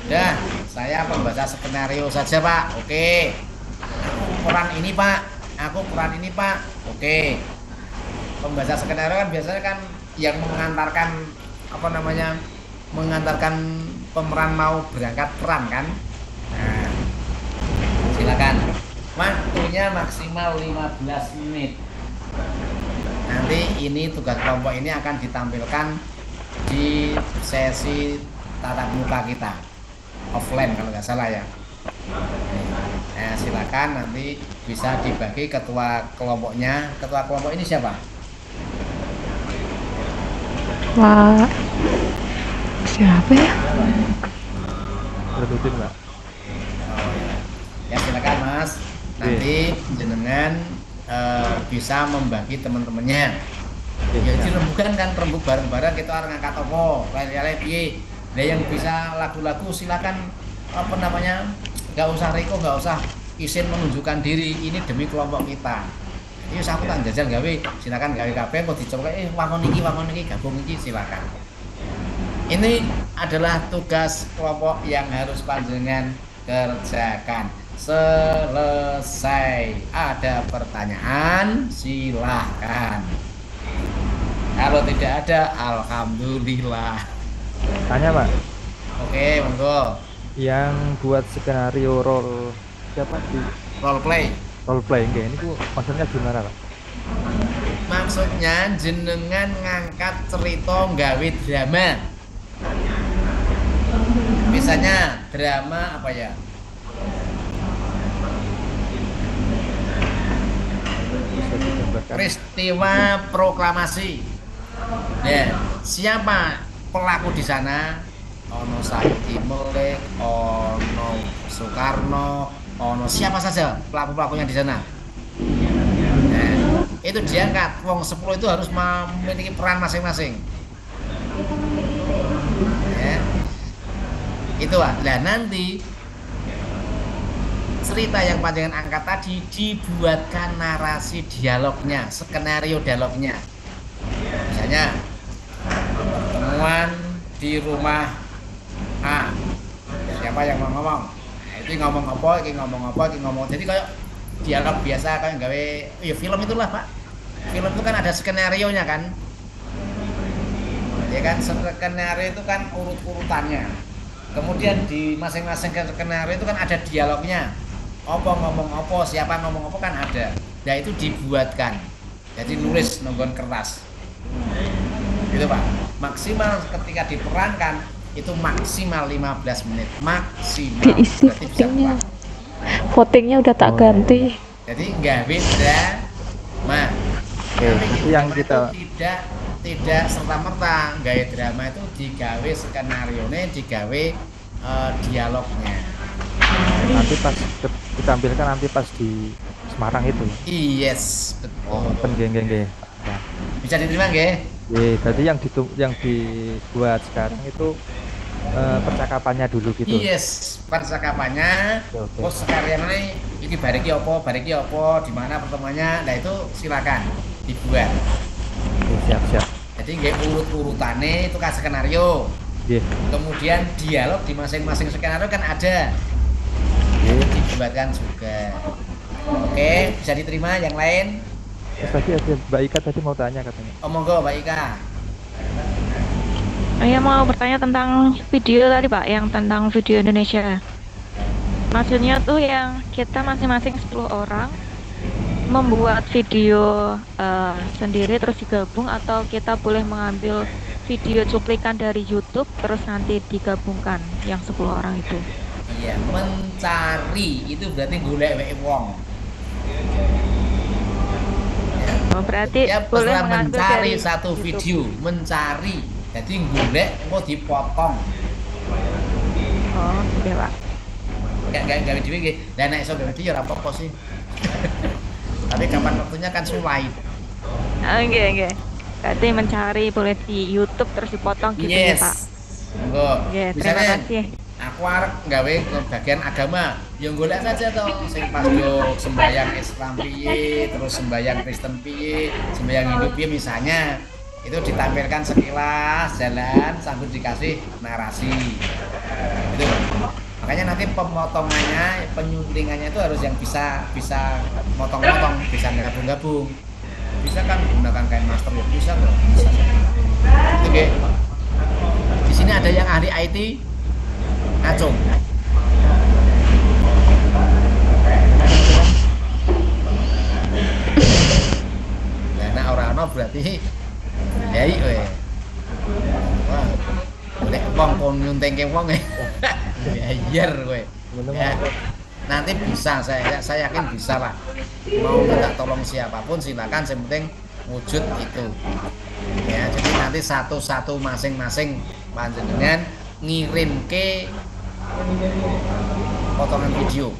Dah, saya pembaca skenario saja Pak. Oke. Aku peran ini Pak. Aku peran ini Pak. Oke. Pembaca skenario kan biasanya kan yang mengantarkan mengantarkan pemeran mau berangkat peran kan. Nah, silakan. Waktunya maksimal 15 menit. Nanti ini tugas kelompok ini akan ditampilkan di sesi tatap muka kita offline kalau nggak salah ya. Nah, silakan nanti bisa dibagi ketua kelompoknya. Ketua kelompok ini siapa? Wah, siapa ya? Rutin Mbak. Ya silakan Mas. Nanti jenengan bisa membagi teman-temannya. Ya dirembukan kan, rembuk bareng-bareng kita orang ngangkat opo, lele piye. Nah, yang bisa lagu-lagu silakan nggak usah reko, nggak usah izin menunjukkan diri, ini demi kelompok kita. Ini aku tak jajal gawe, silakan gawe kabeh kok dicoba wangon iki gabung iki silakan. Ini adalah tugas kelompok yang harus panjenengan kerjakan. Selesai. Ada pertanyaan silahkan. Kalau tidak ada, alhamdulillah. Tanya Pak. Oke, monggo. Yang buat skenario role siapa sih? Role play. Role play enggak, ini tuh maksudnya gimana Pak? Maksudnya jenengan ngangkat cerita nggawe drama. Misalnya drama apa ya? Bisa digambarkan. Peristiwa proklamasi. Nah, siapa pelaku di sana? Ono Saidi Melik, ono Soekarno, ono siapa saja pelaku-pelakunya di sana. Nah, itu diangkat. Wong 10 itu harus memiliki peran masing-masing. Ya. Itu lah. Nah, nanti cerita yang panjenengan angkat tadi dibuatkan narasi dialognya, skenario dialognya. Misalnya pertemuan di rumah A, siapa yang mau ngomong? Nah, itu ngomong apa, ini ngomong apa, ini ngomong. Jadi kayak dialog biasa kayak gawe ya film itulah Pak. Film itu kan ada skenario-nya kan. Ya kan, skenario itu kan urut-urutannya. Kemudian di masing-masing skenario itu kan ada dialognya. Apa ngomong apa, siapa ngomong apa kan ada. Nah, itu dibuatkan. Jadi nulis nonggon kertas. Gitu Pak. Maksimal ketika diperankan itu maksimal 15 menit. Maksimal. Diisi votingnya. Votingnya udah tak ganti. Jadi nggak beda. Itu yang kita tidak serta-merta gaya drama itu digawe skenario-nya, digawe dialognya. Nanti pas ditampilkan nanti pas di Semarang itu. Yes, betul. Penggeng-geng. Bisa diterima nggih? Jadi yang dibuat sekarang itu percakapannya dulu gitu. Yes, percakapannya. Terus karyanya ini bariki apa, di mana pertemuannya. Nah itu silakan dibuat. Siap. Jadi nggak urut-urutannya itu kan skenario. Iya. Kemudian dialog di masing-masing skenario kan ada. Itu dibuatkan juga. Oke, bisa diterima yang lain? Terus tadi ada Mbak Ika tadi mau tanya katanya. Monggo Mbak Ika. Saya mau bertanya tentang video tadi Pak, yang tentang video Indonesia. Maksudnya tuh yang kita masing-masing 10 orang membuat video sendiri terus digabung, atau kita boleh mengambil video cuplikan dari YouTube terus nanti digabungkan yang 10 orang itu. Iya, mencari itu berarti golek wae wong. Oh, berarti Ya, boleh peserta mengambil mencari dari satu YouTube. video, mencari. Jadi golek kok dipotong. Oh, oke Pak. Enggak gawe dhewe nggih. Lah nek iso gawe dhewe ya ora apa-apa sih. Tapi kapan waktunya kan sulai. Oke. Berarti mencari boleh di YouTube terus dipotong gitu ya Pak. Monggo. Oke, terima Misalnya, kasih. aku arep gawe bagian agama, ya golek saja toh sing pas yo sembahyang Islam piye, terus sembahyang Kristen piye, sembahyang Hindu piye misalnya. Itu ditampilkan sekilas jalan sambil dikasih narasi. Itu. Makanya nanti pemotongannya, penyuntingannya itu harus yang bisa motong-motong, bisa gabung-gabung. Bisa kan menggunakan kain master ya bisa kok. Bisa. Itu nggih. Di sini ada yang ahli IT. Acung. Nah, ora ono berarti ya iya. Wah. Nek wong kon nyuntengke wong biar kowe. Ya. Nanti bisa, saya yakin bisa lah. Mau minta tolong siapapun silakan, yang penting wujud itu. Ya, jadi nanti satu-satu masing-masing panjenengan ngirim ke potongan video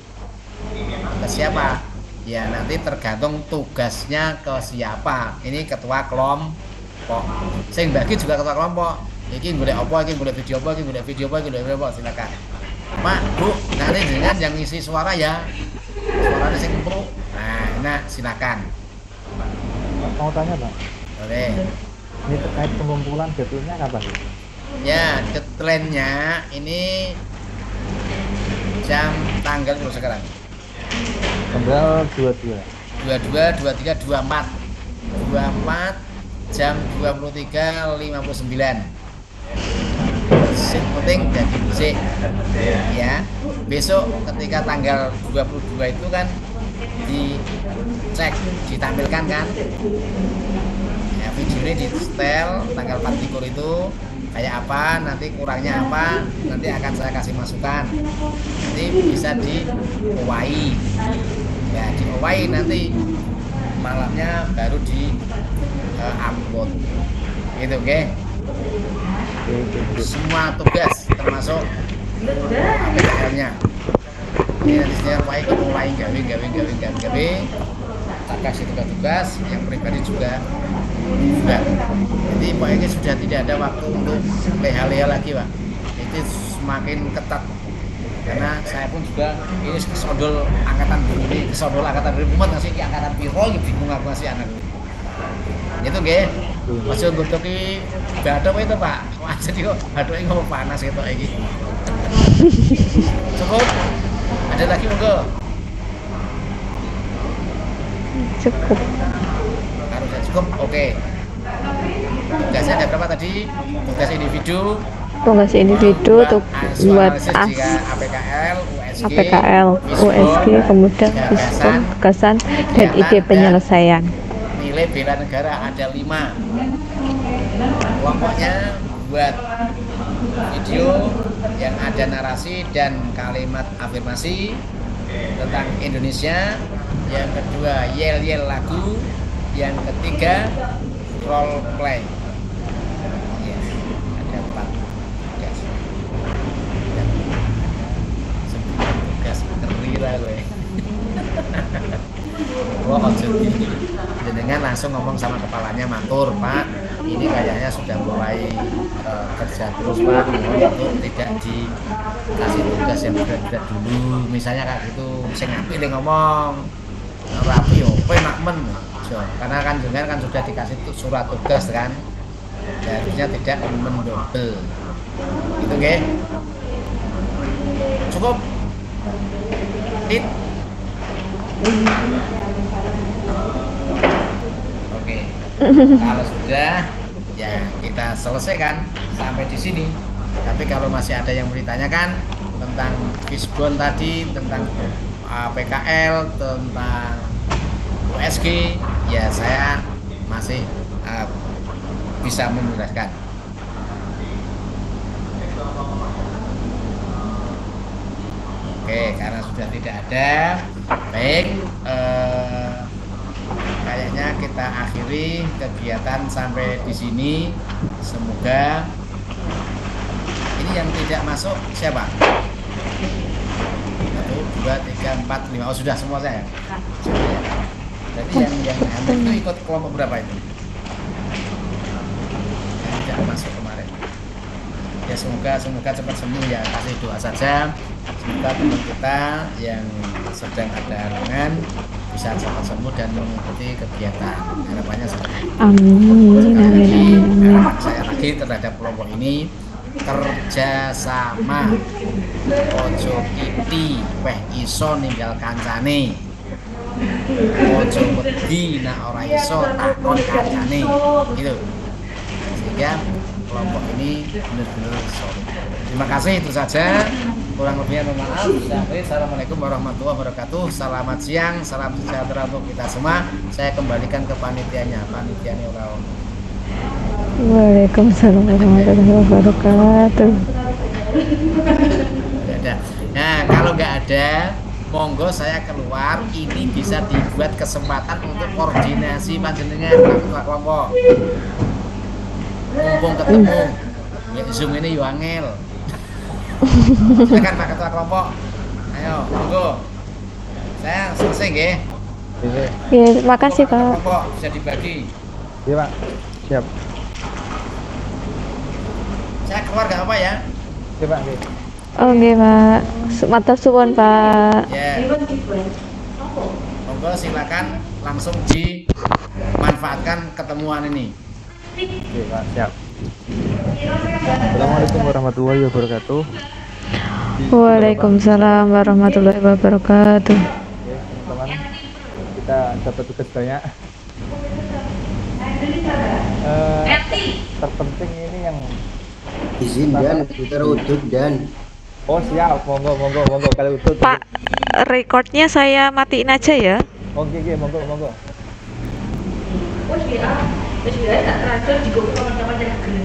ke siapa? Ya nanti tergantung tugasnya ke siapa. Ini ketua kelompok. Sing bagi juga ketua kelompok. Iki golek apa, iki golek video apa, iki golek video apa, iki golek apa, silakan. Pak, Bu, nanti dengan yang ngisi suara ya. Suaranya sing empuk. Nah, silakan. Mau tanya Pak, Boleh. ini terkait pengumpulan jadwalnya kapan? Ya, deadline-nya ini jam tanggal berapa sekarang? Tanggal 22. 22, 23, 24. 24 jam 23.59. Yang penting jadi musik ya. Besok ketika tanggal 22 itu kan dicek, ditampilkan kan ya, videonya di setel tanggal 24 itu kayak apa, nanti kurangnya apa, nanti akan saya kasih masukan, nanti bisa di-OWI ya, di-OWI nanti malamnya baru di upload gitu. Oke. Semua tugas termasuk APKL-nya. Ini nanti saya mulai gawe. Tak kasih tugas-tugas yang pribadi juga. Jadi pokoknya sudah tidak ada waktu untuk leha-leha lagi Pak. Itu semakin ketat karena saya pun juga ini kesodol angkatan biru umat ngasih ke angkatan piro ya bingung aku ngasih anak itu nggih. Masih nggodoki bathuk itu Pak. Jadi kok bathuke ngomong panas gitu iki. Cukup. Ada lagi monggo. Cukup. Harusnya cukup. Oke. Tugasnya ada berapa tadi? Tugas individu. Tugas individu untuk buat APKL, USG, kemudian sistem gagasan dan ide penyelesaian. Nilai bela negara ada 5. Kelompoknya buat video yang ada narasi dan kalimat afirmasi tentang Indonesia. Yang kedua yel-yel lagu. Yang ketiga role play. Yes, ada 4 tugas. Dan ada 9 tugas ngeri lah gue. Wah, jadi panjenengan langsung ngomong sama kepalanya, matur Pak, ini kayaknya sudah mulai kerja terus Pak, untuk tidak dikasih tugas yang berat-berat dulu, misalnya kayak gitu. Sing apik ngomong rapi yo penak men, karena kan jenengan kan sudah dikasih surat tugas kan, ya, harusnya tidak mendobel itu nggih. Cukup it. Oke, kalau sudah ya kita selesaikan sampai di sini. Tapi kalau masih ada yang mau ditanyakan tentang Fishbone tadi, tentang PKL, tentang USG, ya saya masih bisa memudahkan. Oke, karena sudah tidak ada, baik, kayaknya kita akhiri kegiatan sampai di sini. Semoga ini yang tidak masuk siapa? 1, 2, 3, 4, 5. Oh sudah semua saya. Jadi yang itu ikut kelompok berapa itu? Yang tidak masuk kemarin. Ya semoga cepat sembuh ya. Kasih doa saja. Semoga teman kita yang sedang ada halangan bisa cepat sembuh dan mengikuti kegiatan. Harapannya seperti itu. Amin. Harapan saya lagi terhadap kelompok ini, kerjasama, ojo kiti weh iso ninggal kancane, ojo wedi nak ora iso takon kancane, gitu. Sehingga kelompok ini benar-benar solid. Terima kasih, itu saja. Kurang lebihnya mohon maaf. Assalamualaikum warahmatullahi wabarakatuh. Selamat siang, salam sejahtera untuk kita semua. Saya kembalikan ke panitianya, panitianya orang. Waalaikumsalam warahmatullahi wabarakatuh. Ada. Nah, kalau nggak ada, monggo saya keluar. Ini bisa dibuat kesempatan untuk koordinasi panjenengan ketua kelompok. Mumpung ketemu, Zoom ini yo angel. Silakan Pak Ketua Kelompok. Ayo, monggo. Saya selesai nggih. Ya, terima kasih Pak. Kelompok bisa dibagi. Iya Pak, siap. Saya keluar nggak apa ya? Iya Pak, oke. Oh nggih Pak, matur suwun Pak. Ya. Monggo silakan langsung dimanfaatkan ketemuan ini. Oke Pak, siap. Assalamualaikum warahmatullahi wabarakatuh. Waalaikumsalam warahmatullahi wabarakatuh. Oke teman-teman, kita dapat tugas banyak. Terpenting ini yang izin dan terudut dan oh siap, monggo kalau udut. Pak, recordnya saya matiin aja ya. Oke, monggo. Wes WA tak transfer juga kawan-kawan yang gelem.